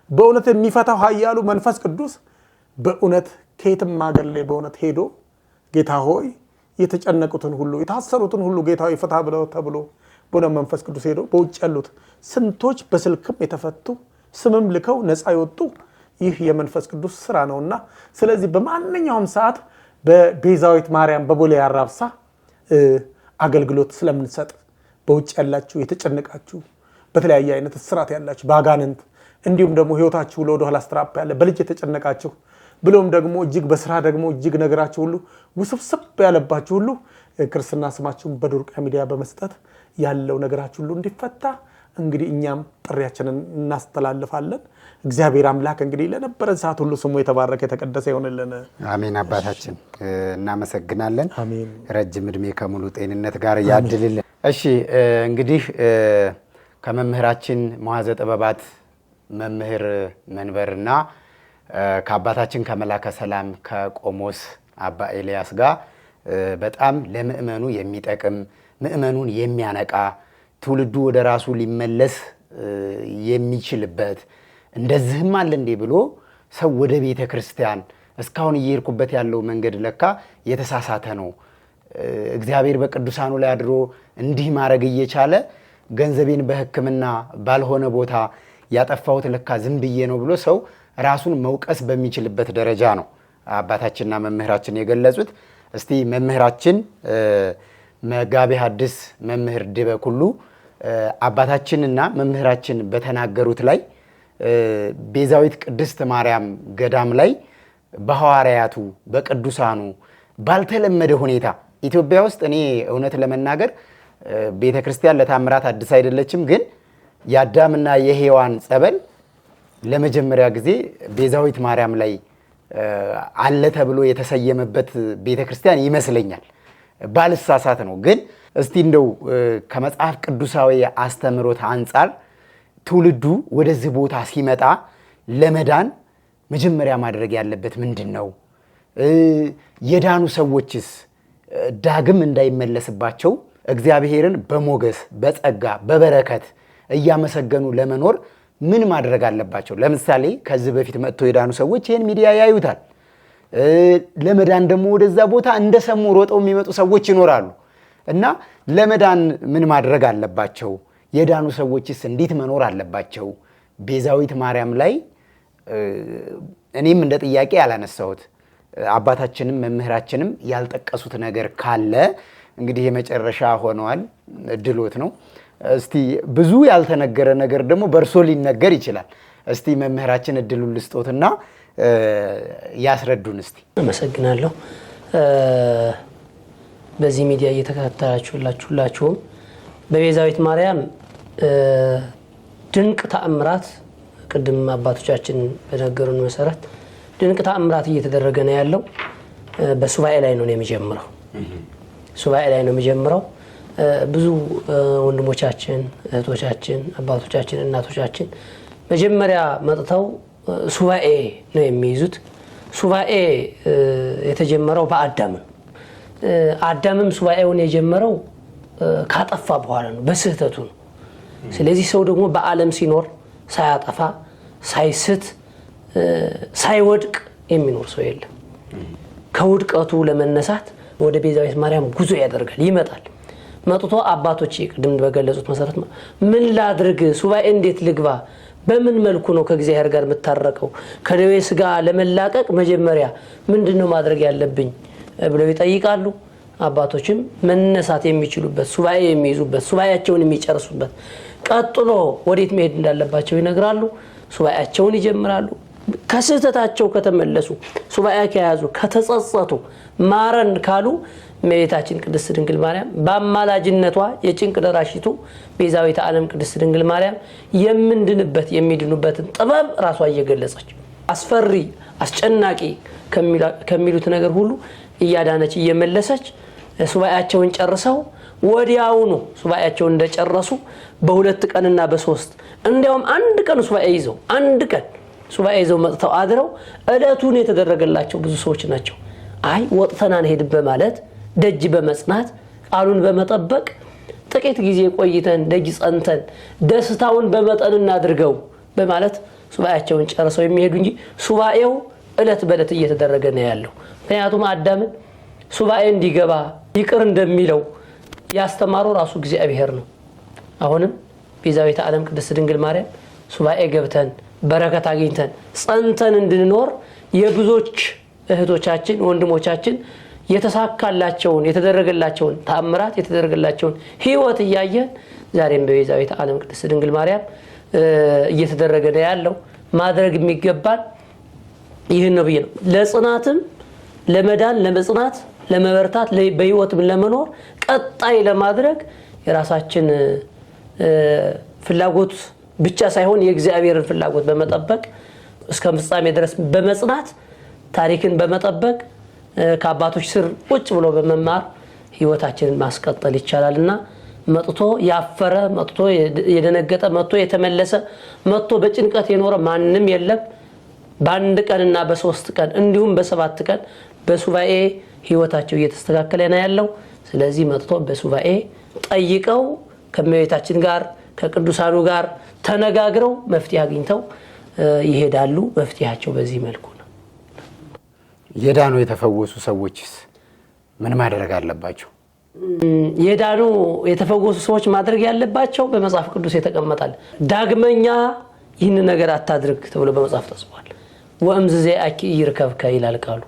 በእውነት የሚፈታው ኃያሉ መንፈስ ቅዱስ በእውነት ከየትም ሀገር ላይ በእውነት ሄዶ ጌታ ሆይ የተጨነቁትን ሁሉ የታሰሩትን ሁሉ ጌታው ይፈታ ብለው ተብሎ በእውነት መንፈስ ቅዱስ ሄዶ በውጭ ያሉት ስንቶች በስልክም የተፈቱ ስምም ልከው ነፃ ይወጡ ይህ የመንፈስ ቅዱስ ስራ ነውና ስለዚህ በማንኛውም ሰዓት በቤዛዊት ማርያም በቦሌ አራብሳ አገልግሎት ስለምንሰጥ በውጭ ያላችሁ የተጨነቃችሁ በተለያየ አይነት እስራት ያላችሁ ባጋንንት እንዲሁም ደግሞ ህይወታችሁ ለወደ ኋላ ስትራፕ ያለ በልጅ የተጨነቃችሁ ብሎም ደግሞ እጅግ በስራ ደግሞ እጅግ ነገራችሁ ሁሉ ውስብስብ ያለባችሁ ሁሉ ክርስትና ስማችሁን በዶርቃ ሚዲያ በመስጠት ያለው ነገራችሁ ሁሉ እንዲፈታ እንግዲህ እኛም ጥሪያችንን እናስተላልፋለን። እግዚአብሔር አምላክ እንግዲህ ለነበረን ሰዓት ሁሉ ስሙ የተባረከ የተቀደሰ ይሆንልን። አሜን። አባታችን እናመሰግናለን። አሜን። ረጅም እድሜ ከሙሉ ጤንነት ጋር ያድልልን። እሺ እንግዲህ ከመምህራችን መዋዘ ጥበባት መምህር መንበርና ከአባታችን ከመላከ ሰላም ከቆሞስ አባ ኤልያስ ጋር በጣም ለምእመኑ የሚጠቅም ምእመኑን የሚያነቃ ትውልዱ ወደ ራሱ ሊመለስ የሚችልበት እንደዚህም አለ እንዴ ብሎ ሰው ወደ ቤተ ክርስቲያን እስካሁን እየሄድኩበት ያለው መንገድ ለካ የተሳሳተ ነው፣ እግዚአብሔር በቅዱሳኑ ላይ አድሮ እንዲህ ማድረግ እየቻለ ገንዘቤን በሕክምና ባልሆነ ቦታ ያጠፋሁት ለካ ዝም ብዬ ነው ብሎ ሰው ራሱን መውቀስ በሚችልበት ደረጃ ነው አባታችንና መምህራችን የገለጹት። እስቲ መምህራችን መጋቤ ሐዲስ መምህር ድበኩሉ አባታችንና መምህራችን በተናገሩት ላይ ቤዛዊት ቅድስት ማርያም ገዳም ላይ በሐዋርያቱ በቅዱሳኑ ባልተለመደ ሁኔታ ኢትዮጵያ ውስጥ እኔ እውነት ለመናገር ቤተ ክርስቲያን ለታምራት አዲስ አይደለችም፣ ግን የአዳምና የሔዋን ጸበል ለመጀመሪያ ጊዜ ቤዛዊት ማርያም ላይ አለ ተብሎ የተሰየመበት ቤተ ክርስቲያን ይመስለኛል። ባልሳሳት ነው። ግን እስቲ እንደው ከመጽሐፍ ቅዱሳዊ አስተምሮት አንጻር ትውልዱ ወደዚህ ቦታ ሲመጣ ለመዳን መጀመሪያ ማድረግ ያለበት ምንድን ነው? የዳኑ ሰዎችስ ዳግም እንዳይመለስባቸው እግዚአብሔርን በሞገስ በጸጋ በበረከት እያመሰገኑ ለመኖር ምን ማድረግ አለባቸው? ለምሳሌ ከዚህ በፊት መጥተው የዳኑ ሰዎች ይህን ሚዲያ ያዩታል። ለመዳን ደግሞ ወደዛ ቦታ እንደሰሙ ሮጠው የሚመጡ ሰዎች ይኖራሉ እና ለመዳን ምን ማድረግ አለባቸው? የዳኑ ሰዎችስ እንዴት መኖር አለባቸው? ቤዛዊት ማርያም ላይ እኔም እንደ ጥያቄ ያላነሳሁት አባታችንም መምህራችንም ያልጠቀሱት ነገር ካለ እንግዲህ የመጨረሻ ሆነዋል፣ እድሎት ነው። እስቲ ብዙ ያልተነገረ ነገር ደግሞ በእርሶ ሊነገር ይችላል። እስቲ መምህራችን እድሉን ልስጦትና ያስረዱን እስቲ። አመሰግናለሁ። በዚህ ሚዲያ እየተከታተላችሁ ሁላችሁም በቤዛዊት ማርያም ድንቅ ተአምራት ቅድም አባቶቻችን በነገሩን መሰረት ድንቅ ተአምራት እየተደረገ ነው ያለው። በሱባኤ ላይ ነው የሚጀምረው። ሱባኤ ላይ ነው የሚጀምረው። ብዙ ወንድሞቻችን፣ እህቶቻችን፣ አባቶቻችን፣ እናቶቻችን መጀመሪያ መጥተው ሱባኤ ነው የሚይዙት። ሱባኤ የተጀመረው በአዳም ነው። አዳምም ሱባኤውን የጀመረው ካጠፋ በኋላ ነው፣ በስህተቱ ነው። ስለዚህ ሰው ደግሞ በዓለም ሲኖር ሳያጠፋ ሳይስት ሳይወድቅ የሚኖር ሰው የለም። ከውድቀቱ ለመነሳት ወደ ቤዛዊት ማርያም ጉዞ ያደርጋል፣ ይመጣል። መጥቶ አባቶች ቅድም በገለጹት መሰረት ምን ላድርግ፣ ሱባኤ እንዴት ልግባ፣ በምን መልኩ ነው ከእግዚአብሔር ጋር የምታረቀው፣ ከደዌ ስጋ ለመላቀቅ መጀመሪያ ምንድነው ማድረግ ያለብኝ ብለው ይጠይቃሉ። አባቶችም መነሳት የሚችሉበት ሱባኤ የሚይዙበት ሱባኤያቸውን የሚጨርሱበት ቀጥሎ ወዴት መሄድ እንዳለባቸው ይነግራሉ። ሱባኤያቸውን ይጀምራሉ። ከስህተታቸው ከተመለሱ ሱባኤ ከያዙ ከተጸጸቱ ማረን ካሉ እመቤታችን ቅድስት ድንግል ማርያም በአማላጅነቷ የጭንቅ ደራሽቱ ቤዛዊተ ዓለም ቅድስት ድንግል ማርያም የምንድንበት የሚድኑበትን ጥበብ ራሷ እየገለጸች አስፈሪ አስጨናቂ ከሚሉት ነገር ሁሉ እያዳነች እየመለሰች ሱባኤያቸውን ጨርሰው ወዲያውኑ ሱባኤያቸውን እንደጨረሱ በሁለት ቀንና በሶስት እንዲያውም አንድ ቀን ሱባኤ ይዘው አንድ ቀን ሱባኤ ይዘው መጥተው አድረው ዕለቱን የተደረገላቸው ብዙ ሰዎች ናቸው። አይ ወጥተና እንሄድ በማለት ደጅ በመጽናት ቃሉን በመጠበቅ ጥቂት ጊዜ ቆይተን ደጅ ጸንተን ደስታውን በመጠን እናድርገው በማለት ሱባኤያቸውን ጨርሰው የሚሄዱ እንጂ ሱባኤው ዕለት በዕለት እየተደረገ ነው ያለው። ምክንያቱም አዳምን ሱባኤ እንዲገባ ይቅር እንደሚለው ያስተማረው ራሱ እግዚአብሔር ነው። አሁንም ቤዛዊተ ዓለም ቅድስት ድንግል ማርያም ሱባኤ ገብተን በረከት አግኝተን ጸንተን እንድንኖር የብዙዎች እህቶቻችን ወንድሞቻችን የተሳካላቸውን የተደረገላቸውን ተአምራት የተደረገላቸውን ሕይወት እያየን ዛሬም በቤዛዊተ ዓለም ቅድስት ድንግል ማርያም እየተደረገ ነው ያለው። ማድረግ የሚገባን ይህን ነው ብዬ ነው። ለጽናትም ለመዳን ለመጽናት ለመበርታት በሕይወትም ለመኖር ቀጣይ ለማድረግ የራሳችን ፍላጎት ብቻ ሳይሆን የእግዚአብሔርን ፍላጎት በመጠበቅ እስከ ፍጻሜ ድረስ በመጽናት ታሪክን በመጠበቅ ከአባቶች ስር ቁጭ ብሎ በመማር ሕይወታችንን ማስቀጠል ይቻላልና መጥቶ ያፈረ መጥቶ የደነገጠ መጥቶ የተመለሰ መጥቶ በጭንቀት የኖረ ማንም የለም። በአንድ ቀንና በሶስት ቀን እንዲሁም በሰባት ቀን በሱባኤ ሕይወታቸው እየተስተካከለ ነው ያለው። ስለዚህ መጥቶ በሱባኤ ጠይቀው ከእመቤታችን ጋር ከቅዱሳኑ ጋር ተነጋግረው መፍትሄ አግኝተው ይሄዳሉ። መፍትሄያቸው በዚህ መልኩ ነው። የዳኑ የተፈወሱ ሰዎችስ ምን ማድረግ አለባቸው? የዳኑ የተፈወሱ ሰዎች ማድረግ ያለባቸው በመጽሐፍ ቅዱስ የተቀመጣል። ዳግመኛ ይህን ነገር አታድርግ ተብሎ በመጽሐፍ ተጽፏል። ወእምዝዜ አኪ ይርከብከ ይላል ቃሉ።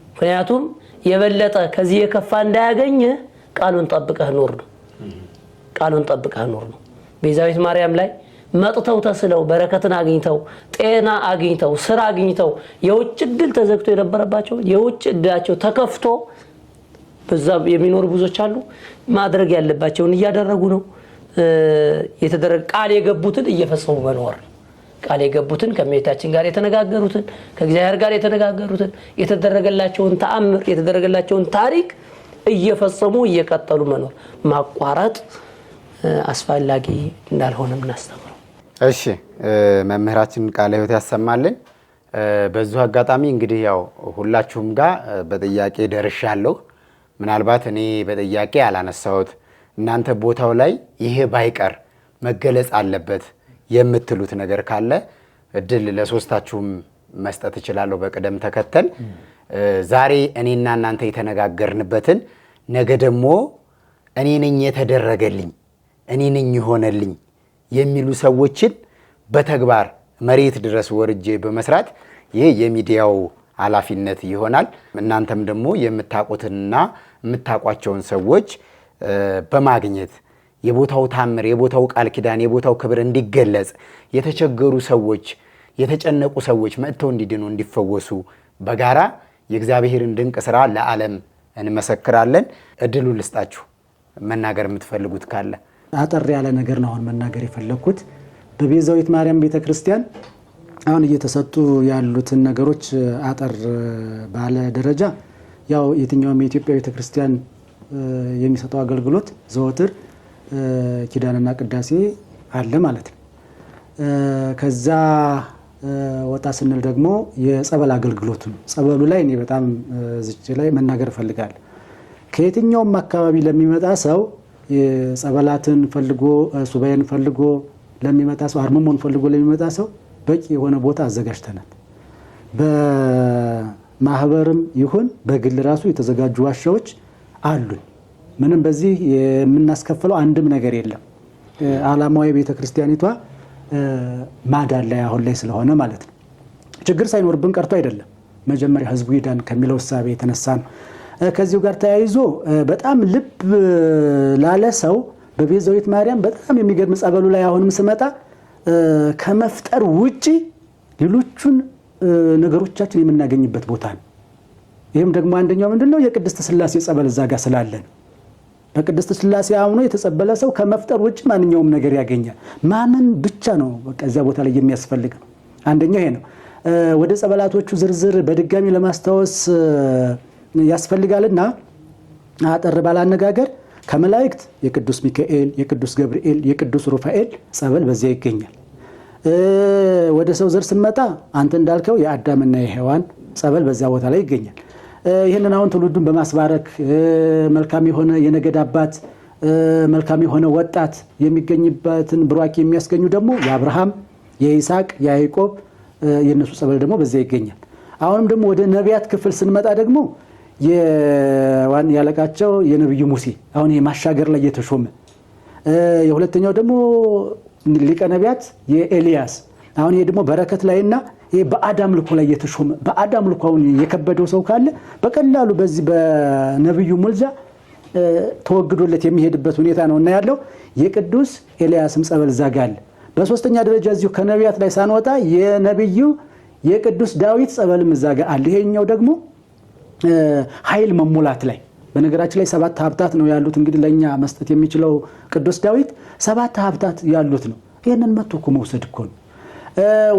ምክንያቱም የበለጠ ከዚህ የከፋ እንዳያገኝ ቃሉን ጠብቀህ ኑር ነው። ቃሉን ጠብቀህ ኑር ነው። ቤዛዊት ማርያም ላይ መጥተው ተስለው በረከትን አግኝተው ጤና አግኝተው ስራ አግኝተው የውጭ እድል ተዘግቶ የነበረባቸው የውጭ እድላቸው ተከፍቶ በዛ የሚኖሩ ብዙዎች አሉ። ማድረግ ያለባቸውን እያደረጉ ነው። የተደረገ ቃል የገቡትን እየፈጸሙ መኖር ቃል የገቡትን ከእመቤታችን ጋር የተነጋገሩትን ከእግዚአብሔር ጋር የተነጋገሩትን የተደረገላቸውን ተአምር የተደረገላቸውን ታሪክ እየፈጸሙ እየቀጠሉ መኖር ማቋረጥ አስፈላጊ እንዳልሆነ እናስተምረው። እሺ መምህራችን ቃለ ሕይወት ያሰማልን። በዚሁ አጋጣሚ እንግዲህ ያው ሁላችሁም ጋር በጥያቄ ደርሻለሁ። ምናልባት እኔ በጥያቄ ያላነሳሁት እናንተ ቦታው ላይ ይሄ ባይቀር መገለጽ አለበት የምትሉት ነገር ካለ እድል ለሶስታችሁም መስጠት እችላለሁ በቅደም ተከተል። ዛሬ እኔና እናንተ የተነጋገርንበትን ነገ ደግሞ እኔ ነኝ የተደረገልኝ እኔ ነኝ የሆነልኝ የሚሉ ሰዎችን በተግባር መሬት ድረስ ወርጄ በመስራት ይሄ የሚዲያው ኃላፊነት ይሆናል። እናንተም ደግሞ የምታውቁትንና የምታውቋቸውን ሰዎች በማግኘት የቦታው ታምር፣ የቦታው ቃል ኪዳን፣ የቦታው ክብር እንዲገለጽ የተቸገሩ ሰዎች፣ የተጨነቁ ሰዎች መጥተው እንዲድኑ፣ እንዲፈወሱ በጋራ የእግዚአብሔርን ድንቅ ስራ ለዓለም እንመሰክራለን። እድሉ ልስጣችሁ መናገር የምትፈልጉት ካለ። አጠር ያለ ነገር ነው አሁን መናገር የፈለኩት። በቤዛዊት ማርያም ቤተክርስቲያን አሁን እየተሰጡ ያሉትን ነገሮች አጠር ባለ ደረጃ ያው የትኛውም የኢትዮጵያ ቤተክርስቲያን የሚሰጠው አገልግሎት ዘወትር ኪዳንና ቅዳሴ አለ ማለት ነው። ከዛ ወጣ ስንል ደግሞ የጸበል አገልግሎት ነው። ጸበሉ ላይ እኔ በጣም ዝጭ ላይ መናገር እፈልጋለሁ። ከየትኛውም አካባቢ ለሚመጣ ሰው ጸበላትን ፈልጎ ሱባኤን ፈልጎ ለሚመጣ ሰው አርምሞን ፈልጎ ለሚመጣ ሰው በቂ የሆነ ቦታ አዘጋጅተናል። በማህበርም ይሁን በግል ራሱ የተዘጋጁ ዋሻዎች አሉን። ምንም በዚህ የምናስከፍለው አንድም ነገር የለም። ዓላማዊ ቤተክርስቲያኒቷ ማዳን ላይ አሁን ላይ ስለሆነ ማለት ነው። ችግር ሳይኖርብን ቀርቶ አይደለም። መጀመሪያ ህዝቡ ይዳን ከሚለው እሳቤ የተነሳ ነው። ከዚሁ ጋር ተያይዞ በጣም ልብ ላለ ሰው በቤዛዊት ማርያም በጣም የሚገርም ጸበሉ ላይ አሁንም ስመጣ ከመፍጠር ውጪ ሌሎቹን ነገሮቻችን የምናገኝበት ቦታ ነው። ይህም ደግሞ አንደኛው ምንድነው የቅድስት ሥላሴ ጸበል እዛ ጋር ስላለን በቅድስት ሥላሴ አምኖ የተጸበለ ሰው ከመፍጠር ውጪ ማንኛውም ነገር ያገኛል። ማመን ብቻ ነው በቃ እዚያ ቦታ ላይ የሚያስፈልግ ነው። አንደኛው ይሄ ነው። ወደ ጸበላቶቹ ዝርዝር በድጋሚ ለማስታወስ ያስፈልጋልና አጠር ባለ አነጋገር ከመላእክት የቅዱስ ሚካኤል፣ የቅዱስ ገብርኤል፣ የቅዱስ ሩፋኤል ጸበል በዚያ ይገኛል። ወደ ሰው ዘር ስንመጣ አንተ እንዳልከው የአዳምና የሔዋን ጸበል በዚያ ቦታ ላይ ይገኛል። ይህንን አሁን ትውልዱን በማስባረክ መልካም የሆነ የነገድ አባት መልካም የሆነ ወጣት የሚገኝበትን ብሯኪ የሚያስገኙ ደግሞ የአብርሃም፣ የይስሐቅ፣ የያዕቆብ የነሱ ጸበል ደግሞ በዚያ ይገኛል። አሁንም ደግሞ ወደ ነቢያት ክፍል ስንመጣ ደግሞ ያለቃቸው የነብዩ ሙሴ አሁን የማሻገር ላይ የተሾመ የሁለተኛው ደግሞ ሊቀ ነቢያት የኤልያስ አሁን ይሄ ደግሞ በረከት ላይና ይሄ በአዳም ልኮ ላይ የተሾመ በአዳም ልኮ አሁን የከበደው ሰው ካለ በቀላሉ በዚህ በነብዩ ሙልዛ ተወግዶለት የሚሄድበት ሁኔታ ነው እና ያለው የቅዱስ ኤልያስም ጸበል ዛጋል። በሶስተኛ ደረጃ እዚሁ ከነቢያት ላይ ሳንወጣ የነብዩ የቅዱስ ዳዊት ጸበልም ዛጋ አለ። ይሄኛው ደግሞ ኃይል መሙላት ላይ በነገራችን ላይ 7 ሀብታት ነው ያሉት። እንግዲህ ለኛ መስጠት የሚችለው ቅዱስ ዳዊት 7 ሀብታት ያሉት ነው። ይሄንን መጥቶ እኮ መውሰድ እኮ ነው።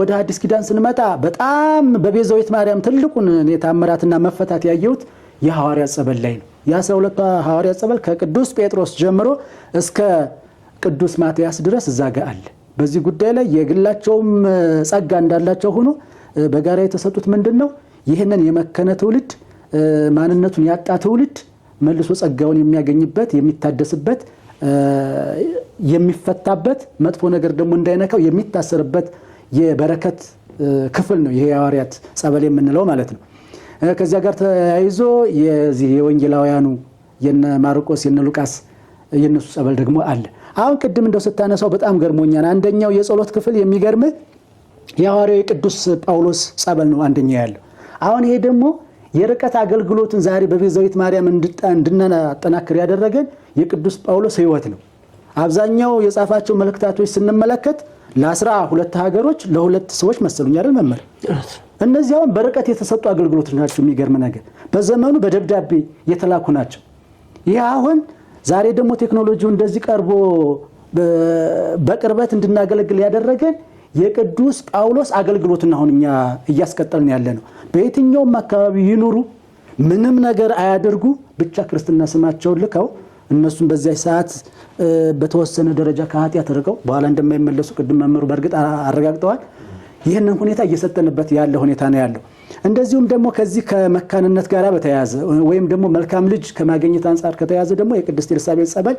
ወደ አዲስ ኪዳን ስንመጣ በጣም በቤዛዊት ማርያም ትልቁን የታምራትና መፈታት ያየሁት የሐዋርያት ጸበል ላይ ነው። የ12 ሐዋርያት ጸበል ከቅዱስ ጴጥሮስ ጀምሮ እስከ ቅዱስ ማትያስ ድረስ እዛ ጋር አለ። በዚህ ጉዳይ ላይ የግላቸውም ጸጋ እንዳላቸው ሆኖ በጋራ የተሰጡት ምንድነው ይህንን የመከነ ትውልድ ማንነቱን ያጣ ትውልድ መልሶ ጸጋውን የሚያገኝበት የሚታደስበት የሚፈታበት መጥፎ ነገር ደግሞ እንዳይነካው የሚታሰርበት የበረከት ክፍል ነው ይሄ የሐዋርያት ጸበል የምንለው ማለት ነው። ከዚያ ጋር ተያይዞ የዚህ የወንጌላውያኑ የነ ማርቆስ የነ ሉቃስ የነሱ ጸበል ደግሞ አለ። አሁን ቅድም እንደው ስታነሳው በጣም ገርሞኛል። አንደኛው የጸሎት ክፍል የሚገርም የሐዋርያው ቅዱስ ጳውሎስ ጸበል ነው አንደኛው ያለው። አሁን ይሄ ደግሞ የርቀት አገልግሎትን ዛሬ በቤዛዊት ማርያም እንድናጠናክር ያደረገን የቅዱስ ጳውሎስ ሕይወት ነው። አብዛኛው የጻፋቸው መልእክታቶች ስንመለከት ለ12 ሀገሮች ለ2 ሰዎች መሰሉኝ አይደል መምህር? እነዚህ አሁን በርቀት የተሰጡ አገልግሎቶች ናቸው። የሚገርም ነገር በዘመኑ በደብዳቤ የተላኩ ናቸው። ይህ አሁን ዛሬ ደግሞ ቴክኖሎጂው እንደዚህ ቀርቦ በቅርበት እንድናገለግል ያደረገን የቅዱስ ጳውሎስ አገልግሎትና አሁን እኛ እያስቀጠልን ያለ ነው። በየትኛውም አካባቢ ይኑሩ ምንም ነገር አያደርጉ ብቻ ክርስትና ስማቸውን ልከው እነሱም በዚያ ሰዓት በተወሰነ ደረጃ ከኃጢአት ርቀው በኋላ እንደማይመለሱ ቅድም መምህሩ በእርግጥ አረጋግጠዋል። ይህንን ሁኔታ እየሰጠንበት ያለ ሁኔታ ነው ያለው። እንደዚሁም ደግሞ ከዚህ ከመካንነት ጋር በተያያዘ ወይም ደግሞ መልካም ልጅ ከማግኘት አንጻር ከተያያዘ ደግሞ የቅድስት ኤልሳቤጥ ጸበል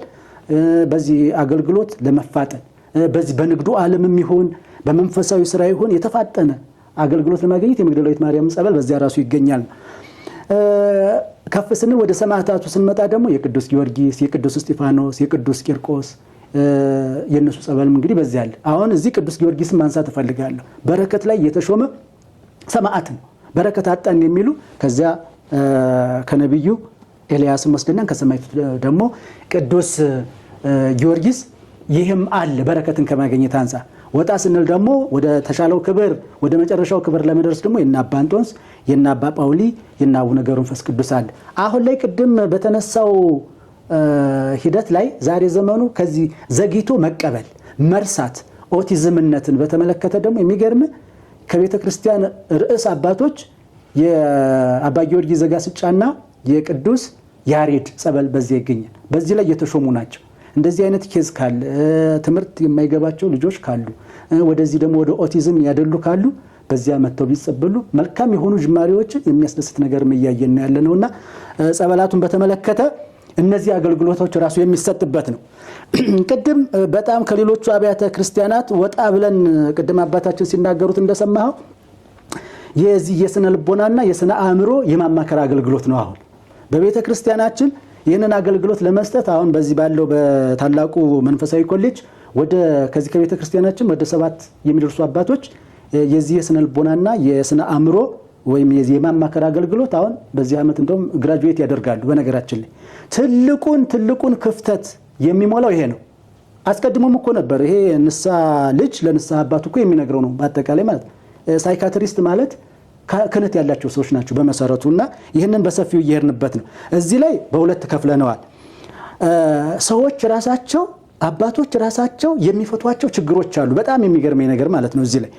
በዚህ አገልግሎት ለመፋጠን በዚህ በንግዱ ዓለምም ይሁን በመንፈሳዊ ስራ ይሁን የተፋጠነ አገልግሎት ለማግኘት የመግደላዊት ማርያም ጸበል በዚያ ራሱ ይገኛል። ከፍ ስንል ወደ ሰማዕታቱ ስንመጣ ደግሞ የቅዱስ ጊዮርጊስ፣ የቅዱስ እስጢፋኖስ፣ የቅዱስ ቂርቆስ የነሱ ጸበልም እንግዲህ በዚያ አለ። አሁን እዚህ ቅዱስ ጊዮርጊስን ማንሳት እፈልጋለሁ። በረከት ላይ የተሾመ ሰማዕት ነው። በረከት አጣን የሚሉ ከዚያ ከነቢዩ ኤልያስን ወስደናን ከሰማዕቱ ደግሞ ቅዱስ ጊዮርጊስ ይህም አለ በረከትን ከማግኘት አንጻር። ወጣ ስንል ደግሞ ወደ ተሻለው ክብር ወደ መጨረሻው ክብር ለመድረስ ደግሞ የእነ አባ እንጦንስ የእነ አባ ጳውሊ የእነ አቡነ ገብረ መንፈስ ቅዱስ አለ። አሁን ላይ ቅድም በተነሳው ሂደት ላይ ዛሬ ዘመኑ ከዚህ ዘግይቶ መቀበል መርሳት ኦቲዝምነትን በተመለከተ ደግሞ የሚገርም ከቤተ ክርስቲያን ርዕስ አባቶች የአባ ጊዮርጊስ ዘጋስጫና የቅዱስ ያሬድ ጸበል በዚህ ይገኛል። በዚህ ላይ የተሾሙ ናቸው። እንደዚህ አይነት ኬዝ ካለ ትምህርት የማይገባቸው ልጆች ካሉ ወደዚህ ደግሞ ወደ ኦቲዝም ያደሉ ካሉ በዚያ መጥተው ቢጸበሉ መልካም የሆኑ ጅማሬዎችን የሚያስደስት ነገር እያየን ያለ ነውና ጸበላቱን በተመለከተ እነዚህ አገልግሎቶች ራሱ የሚሰጥበት ነው። ቅድም በጣም ከሌሎቹ አብያተ ክርስቲያናት ወጣ ብለን ቅድም አባታችን ሲናገሩት እንደሰማኸው የዚህ የስነ ልቦናና የስነ አእምሮ የማማከር አገልግሎት ነው። አሁን በቤተ ክርስቲያናችን ይህንን አገልግሎት ለመስጠት አሁን በዚህ ባለው በታላቁ መንፈሳዊ ኮሌጅ ከዚህ ከቤተ ክርስቲያናችን ወደ 7 የሚደርሱ አባቶች የዚህ የስነ ልቦናና የስነ አእምሮ ወይም የማማከር አገልግሎት አሁን በዚህ ዓመት እንደውም ግራጁዌት ያደርጋሉ። በነገራችን ላይ ትልቁን ክፍተት የሚሞላው ይሄ ነው። አስቀድሞም እኮ ነበር ይሄ ንስሐ ልጅ ለንስሐ አባቱ እኮ የሚነግረው ነው። በአጠቃላይ ማለት ሳይካትሪስት ማለት ክህነት ያላቸው ሰዎች ናቸው በመሰረቱና ይህንን በሰፊው እየሄድንበት ነው። እዚህ ላይ በሁለት ከፍለነዋል። ሰዎች ራሳቸው አባቶች ራሳቸው የሚፈቷቸው ችግሮች አሉ። በጣም የሚገርመኝ ነገር ማለት ነው እዚህ ላይ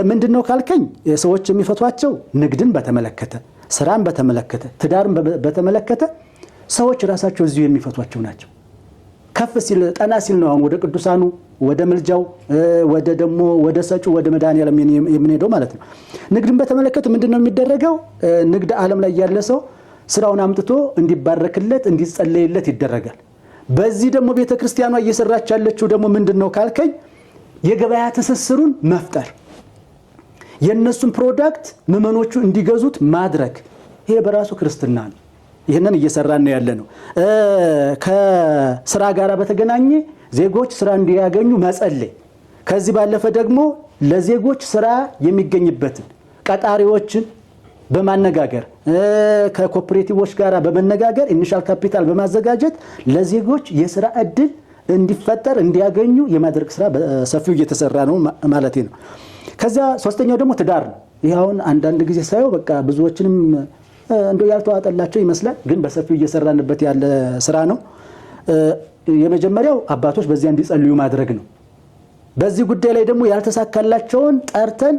ምንድነው ካልከኝ ሰዎች የሚፈቷቸው ንግድን በተመለከተ፣ ስራን በተመለከተ፣ ትዳርን በተመለከተ ሰዎች ራሳቸው እዚሁ የሚፈቷቸው ናቸው። ከፍ ሲል ጠና ሲል ነው አሁን ወደ ቅዱሳኑ ወደ ምልጃው ወደ ደግሞ ወደ ሰጩ ወደ መድኃኒዓለም የምንሄደው ማለት ነው። ንግድን በተመለከተ ምንድነው የሚደረገው? ንግድ ዓለም ላይ ያለ ሰው ስራውን አምጥቶ እንዲባረክለት እንዲጸለይለት ይደረጋል። በዚህ ደግሞ ቤተክርስቲያኗ እየሰራች ያለችው ደግሞ ምንድነው ካልከኝ የገበያ ትስስሩን መፍጠር፣ የነሱን ፕሮዳክት ምዕመኖቹ እንዲገዙት ማድረግ፣ ይሄ በራሱ ክርስትና ነው። ይህንን እየሰራን ያለ ነው። ከስራ ጋር በተገናኘ ዜጎች ስራ እንዲያገኙ መጸለይ፣ ከዚህ ባለፈ ደግሞ ለዜጎች ስራ የሚገኝበትን ቀጣሪዎችን በማነጋገር ከኮኦፕሬቲቮች ጋር በመነጋገር ኢኒሻል ካፒታል በማዘጋጀት ለዜጎች የስራ እድል እንዲፈጠር እንዲያገኙ የማድረግ ስራ በሰፊው እየተሰራ ነው ማለት ነው። ከዚያ ሶስተኛው ደግሞ ትዳር ነው። ይህ አሁን አንዳንድ ጊዜ ሳየው በቃ ብዙዎችንም እንደው ያልተዋጠላቸው ይመስላል፣ ግን በሰፊው እየሰራንበት ያለ ስራ ነው። የመጀመሪያው አባቶች በዚያ እንዲጸልዩ ማድረግ ነው። በዚህ ጉዳይ ላይ ደግሞ ያልተሳካላቸውን ጠርተን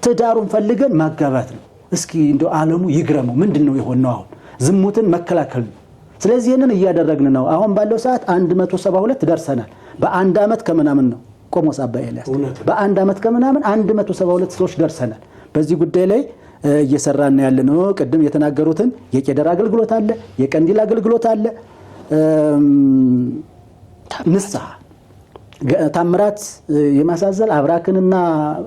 ትዳሩን ፈልገን ማጋባት ነው። እስኪ እንደው ዓለሙ ይግረመው ምንድነው የሆነው? አሁን ዝሙትን መከላከል ነው። ስለዚህ ይህንን እያደረግን ነው። አሁን ባለው ሰዓት 172 ደርሰናል። በአንድ ዓመት ከምናምን ነው ቆሞስ አባ ኤልያስ በአንድ ዓመት ከምናምን 172 ሰዎች ደርሰናል። በዚህ ጉዳይ ላይ እየሰራን ያለ ነው። ቅድም የተናገሩትን የቄደር አገልግሎት አለ፣ የቀንዲል አገልግሎት አለ፣ ንስሐ ታምራት የማሳዘል አብራክንና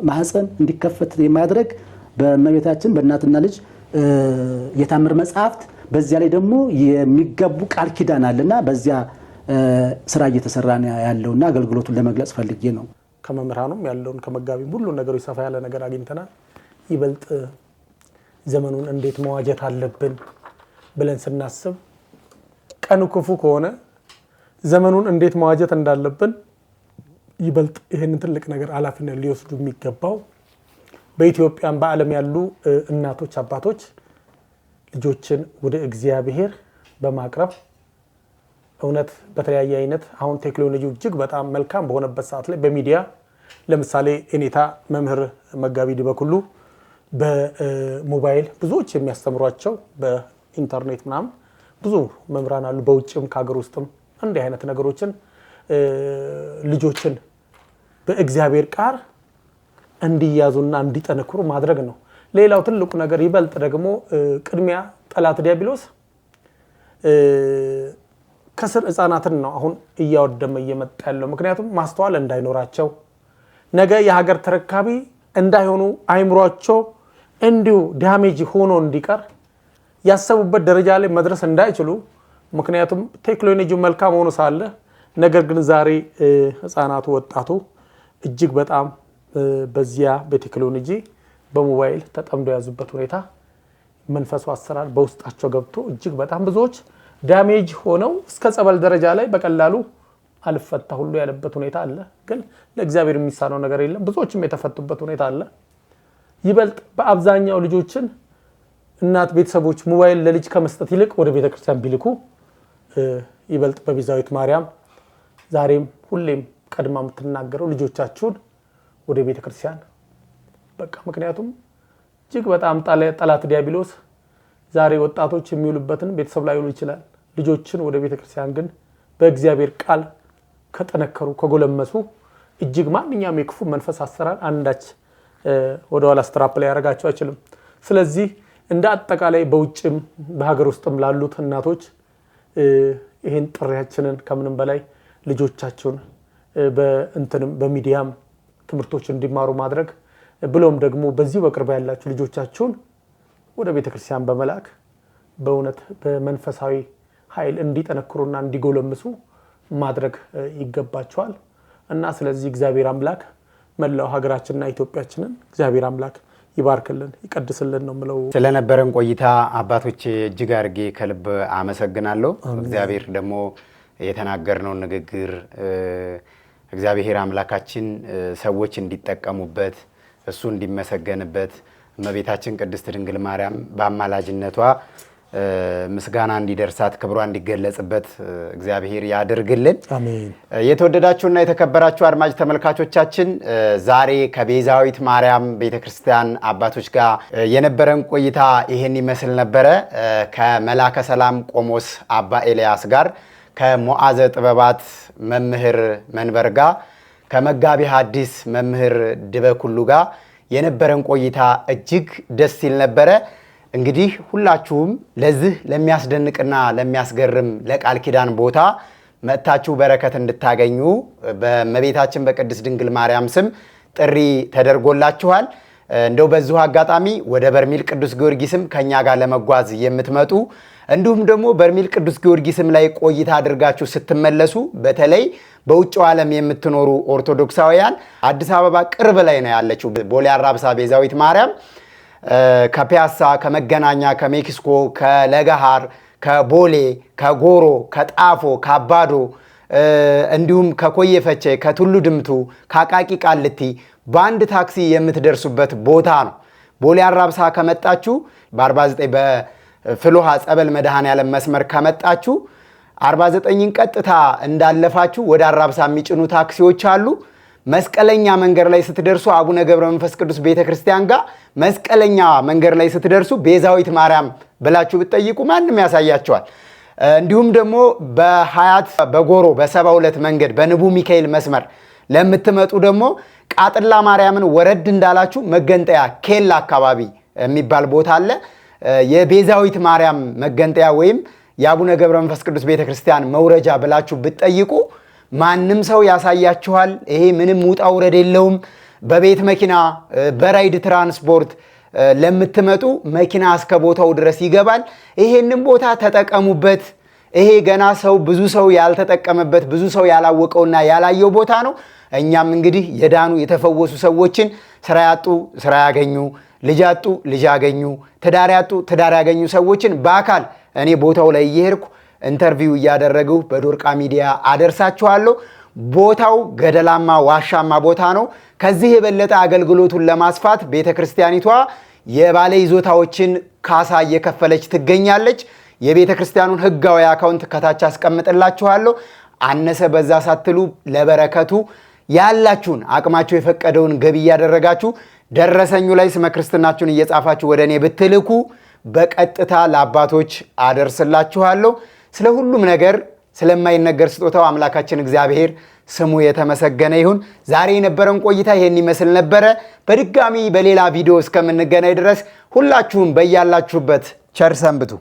ማህፀን እንዲከፈት የማድረግ በእመቤታችን በእናትና ልጅ የታምር መጽሐፍት፣ በዚያ ላይ ደግሞ የሚገቡ ቃል ኪዳን አለና በዚያ ስራ እየተሰራ ያለውና አገልግሎቱን ለመግለጽ ፈልጌ ነው። ከመምህራኑም ያለውን ከመጋቢም ሁሉ ነገሮች ሰፋ ያለ ነገር አግኝተናል። ይበልጥ ዘመኑን እንዴት መዋጀት አለብን ብለን ስናስብ ቀኑ ክፉ ከሆነ ዘመኑን እንዴት መዋጀት እንዳለብን ይበልጥ ይህንን ትልቅ ነገር ኃላፊነት ሊወስዱ የሚገባው በኢትዮጵያም በዓለም ያሉ እናቶች፣ አባቶች ልጆችን ወደ እግዚአብሔር በማቅረብ እውነት በተለያየ አይነት አሁን ቴክኖሎጂው እጅግ በጣም መልካም በሆነበት ሰዓት ላይ በሚዲያ ለምሳሌ እኔታ መምህር መጋቢ ዲበኩሉ በሞባይል ብዙዎች የሚያስተምሯቸው በኢንተርኔት ምናምን ብዙ መምህራን አሉ። በውጭም ከሀገር ውስጥም እንዲህ አይነት ነገሮችን ልጆችን በእግዚአብሔር ቃል እንዲያዙና እንዲጠነክሩ ማድረግ ነው። ሌላው ትልቁ ነገር ይበልጥ ደግሞ ቅድሚያ ጠላት ዲያብሎስ ከስር ህፃናትን ነው አሁን እያወደመ እየመጣ ያለው። ምክንያቱም ማስተዋል እንዳይኖራቸው ነገ የሀገር ተረካቢ እንዳይሆኑ አይምሯቸው እንዲሁ ዳሜጅ ሆኖ እንዲቀር ያሰቡበት ደረጃ ላይ መድረስ እንዳይችሉ። ምክንያቱም ቴክኖሎጂው መልካም ሆኖ ሳለ ነገር ግን ዛሬ ህፃናቱ ወጣቱ እጅግ በጣም በዚያ በቴክኖሎጂ በሞባይል ተጠምዶ ያዙበት ሁኔታ መንፈሱ አሰራር በውስጣቸው ገብቶ እጅግ በጣም ብዙዎች ዳሜጅ ሆነው እስከ ጸበል ደረጃ ላይ በቀላሉ አልፈታ ሁሉ ያለበት ሁኔታ አለ። ግን ለእግዚአብሔር የሚሳነው ነገር የለም። ብዙዎችም የተፈቱበት ሁኔታ አለ። ይበልጥ በአብዛኛው ልጆችን እናት ቤተሰቦች ሞባይል ለልጅ ከመስጠት ይልቅ ወደ ቤተክርስቲያን ቢልኩ ይበልጥ በቤዛዊት ማርያም ዛሬም ሁሌም ቀድማ የምትናገረው ልጆቻችሁን ወደ ቤተክርስቲያን በቃ። ምክንያቱም እጅግ በጣም ጠላት ዲያብሎስ ዛሬ ወጣቶች የሚውሉበትን ቤተሰብ ላይ ሊውል ይችላል። ልጆችን ወደ ቤተክርስቲያን ግን በእግዚአብሔር ቃል ከጠነከሩ ከጎለመሱ እጅግ ማንኛውም የክፉ መንፈስ አሰራር አንዳች ወደ ኋላ ስትራፕ ላይ ያደርጋቸው አይችልም። ስለዚህ እንደ አጠቃላይ በውጭም በሀገር ውስጥም ላሉት እናቶች ይሄን ጥሪያችንን ከምንም በላይ ልጆቻቸውን በሚዲያም ትምህርቶች እንዲማሩ ማድረግ ብሎም ደግሞ በዚህ በቅርብ ያላችሁ ልጆቻችሁን ወደ ቤተክርስቲያን በመላክ በእውነት በመንፈሳዊ ኃይል እንዲጠነክሩና እንዲጎለምሱ ማድረግ ይገባቸዋል እና ስለዚህ እግዚአብሔር አምላክ መላው ሀገራችንና ኢትዮጵያችንን እግዚአብሔር አምላክ ይባርክልን ይቀድስልን ነው ምለው። ስለነበረን ቆይታ አባቶቼ እጅግ አድርጌ ከልብ አመሰግናለሁ። እግዚአብሔር ደግሞ የተናገርነው ንግግር እግዚአብሔር አምላካችን ሰዎች እንዲጠቀሙበት እሱ እንዲመሰገንበት እመቤታችን ቅድስት ድንግል ማርያም በአማላጅነቷ ምስጋና እንዲደርሳት ክብሯ እንዲገለጽበት እግዚአብሔር ያድርግልን። አሜን። የተወደዳችሁና የተከበራችሁ አድማጭ ተመልካቾቻችን ዛሬ ከቤዛዊት ማርያም ቤተክርስቲያን አባቶች ጋር የነበረን ቆይታ ይሄን ይመስል ነበረ። ከመላከ ሰላም ቆሞስ አባ ኤልያስ ጋር ከሞዓዘ ጥበባት መምህር መንበር ጋር ከመጋቢ ሐዲስ መምህር ድበኩሉ ጋር የነበረን ቆይታ እጅግ ደስ ይል ነበረ። እንግዲህ ሁላችሁም ለዚህ ለሚያስደንቅና ለሚያስገርም ለቃል ኪዳን ቦታ መጥታችሁ በረከት እንድታገኙ በእመቤታችን በቅድስት ድንግል ማርያም ስም ጥሪ ተደርጎላችኋል። እንደው በዚሁ አጋጣሚ ወደ በርሜል ቅዱስ ጊዮርጊስም ከኛ ጋር ለመጓዝ የምትመጡ እንዲሁም ደግሞ በርሜል ቅዱስ ጊዮርጊስም ላይ ቆይታ አድርጋችሁ ስትመለሱ በተለይ በውጭው ዓለም የምትኖሩ ኦርቶዶክሳውያን አዲስ አበባ ቅርብ ላይ ነው ያለችው ቦሌ አራብሳ ቤዛዊት ማርያም ከፒያሳ ከመገናኛ ከሜክሲኮ ከለጋሃር ከቦሌ ከጎሮ ከጣፎ ከአባዶ እንዲሁም ከኮየፈቼ ከቱሉ ድምቱ ከአቃቂ ቃልቲ በአንድ ታክሲ የምትደርሱበት ቦታ ነው። ቦሌ አራብሳ ከመጣችሁ በ49 በፍልውሃ ጸበል መድኃኔዓለም መስመር ከመጣችሁ 49ን ቀጥታ እንዳለፋችሁ ወደ አራብሳ የሚጭኑ ታክሲዎች አሉ። መስቀለኛ መንገድ ላይ ስትደርሱ አቡነ ገብረ መንፈስ ቅዱስ ቤተክርስቲያን ጋር መስቀለኛ መንገድ ላይ ስትደርሱ ቤዛዊት ማርያም ብላችሁ ብትጠይቁ ማንም ያሳያቸዋል። እንዲሁም ደግሞ በሀያት በጎሮ በ72 መንገድ በንቡ ሚካኤል መስመር ለምትመጡ ደግሞ ቃጥላ ማርያምን ወረድ እንዳላችሁ መገንጠያ ኬላ አካባቢ የሚባል ቦታ አለ። የቤዛዊት ማርያም መገንጠያ ወይም የአቡነ ገብረ መንፈስ ቅዱስ ቤተክርስቲያን መውረጃ ብላችሁ ብትጠይቁ ማንም ሰው ያሳያችኋል። ይሄ ምንም ውጣ ውረድ የለውም። በቤት መኪና በራይድ ትራንስፖርት ለምትመጡ መኪና እስከ ቦታው ድረስ ይገባል። ይሄንን ቦታ ተጠቀሙበት። ይሄ ገና ብዙ ሰው ያልተጠቀመበት ብዙ ሰው ያላወቀውና ያላየው ቦታ ነው። እኛም እንግዲህ የዳኑ የተፈወሱ ሰዎችን ስራ ያጡ ስራ ያገኙ፣ ልጅ ያጡ ልጅ ያገኙ፣ ትዳር ያጡ ትዳር ያገኙ ሰዎችን በአካል እኔ ቦታው ላይ እየሄድኩ ኢንተርቪው እያደረጉ በዶርቃ ሚዲያ አደርሳችኋለሁ። ቦታው ገደላማ ዋሻማ ቦታ ነው። ከዚህ የበለጠ አገልግሎቱን ለማስፋት ቤተክርስቲያኒቷ የባለ ይዞታዎችን ካሳ እየከፈለች ትገኛለች። የቤተክርስቲያኑን ህጋዊ አካውንት ከታች አስቀምጥላችኋለሁ። አነሰ በዛ ሳትሉ ለበረከቱ ያላችሁን አቅማችሁ የፈቀደውን ገቢ እያደረጋችሁ ደረሰኙ ላይ ስመ ክርስትናችሁን እየጻፋችሁ ወደ እኔ ብትልኩ በቀጥታ ለአባቶች አደርስላችኋለሁ። ስለ ሁሉም ነገር ስለማይነገር ስጦታው አምላካችን እግዚአብሔር ስሙ የተመሰገነ ይሁን። ዛሬ የነበረን ቆይታ ይሄን ይመስል ነበረ። በድጋሚ በሌላ ቪዲዮ እስከምንገናኝ ድረስ ሁላችሁም በያላችሁበት ቸር ሰንብቱ።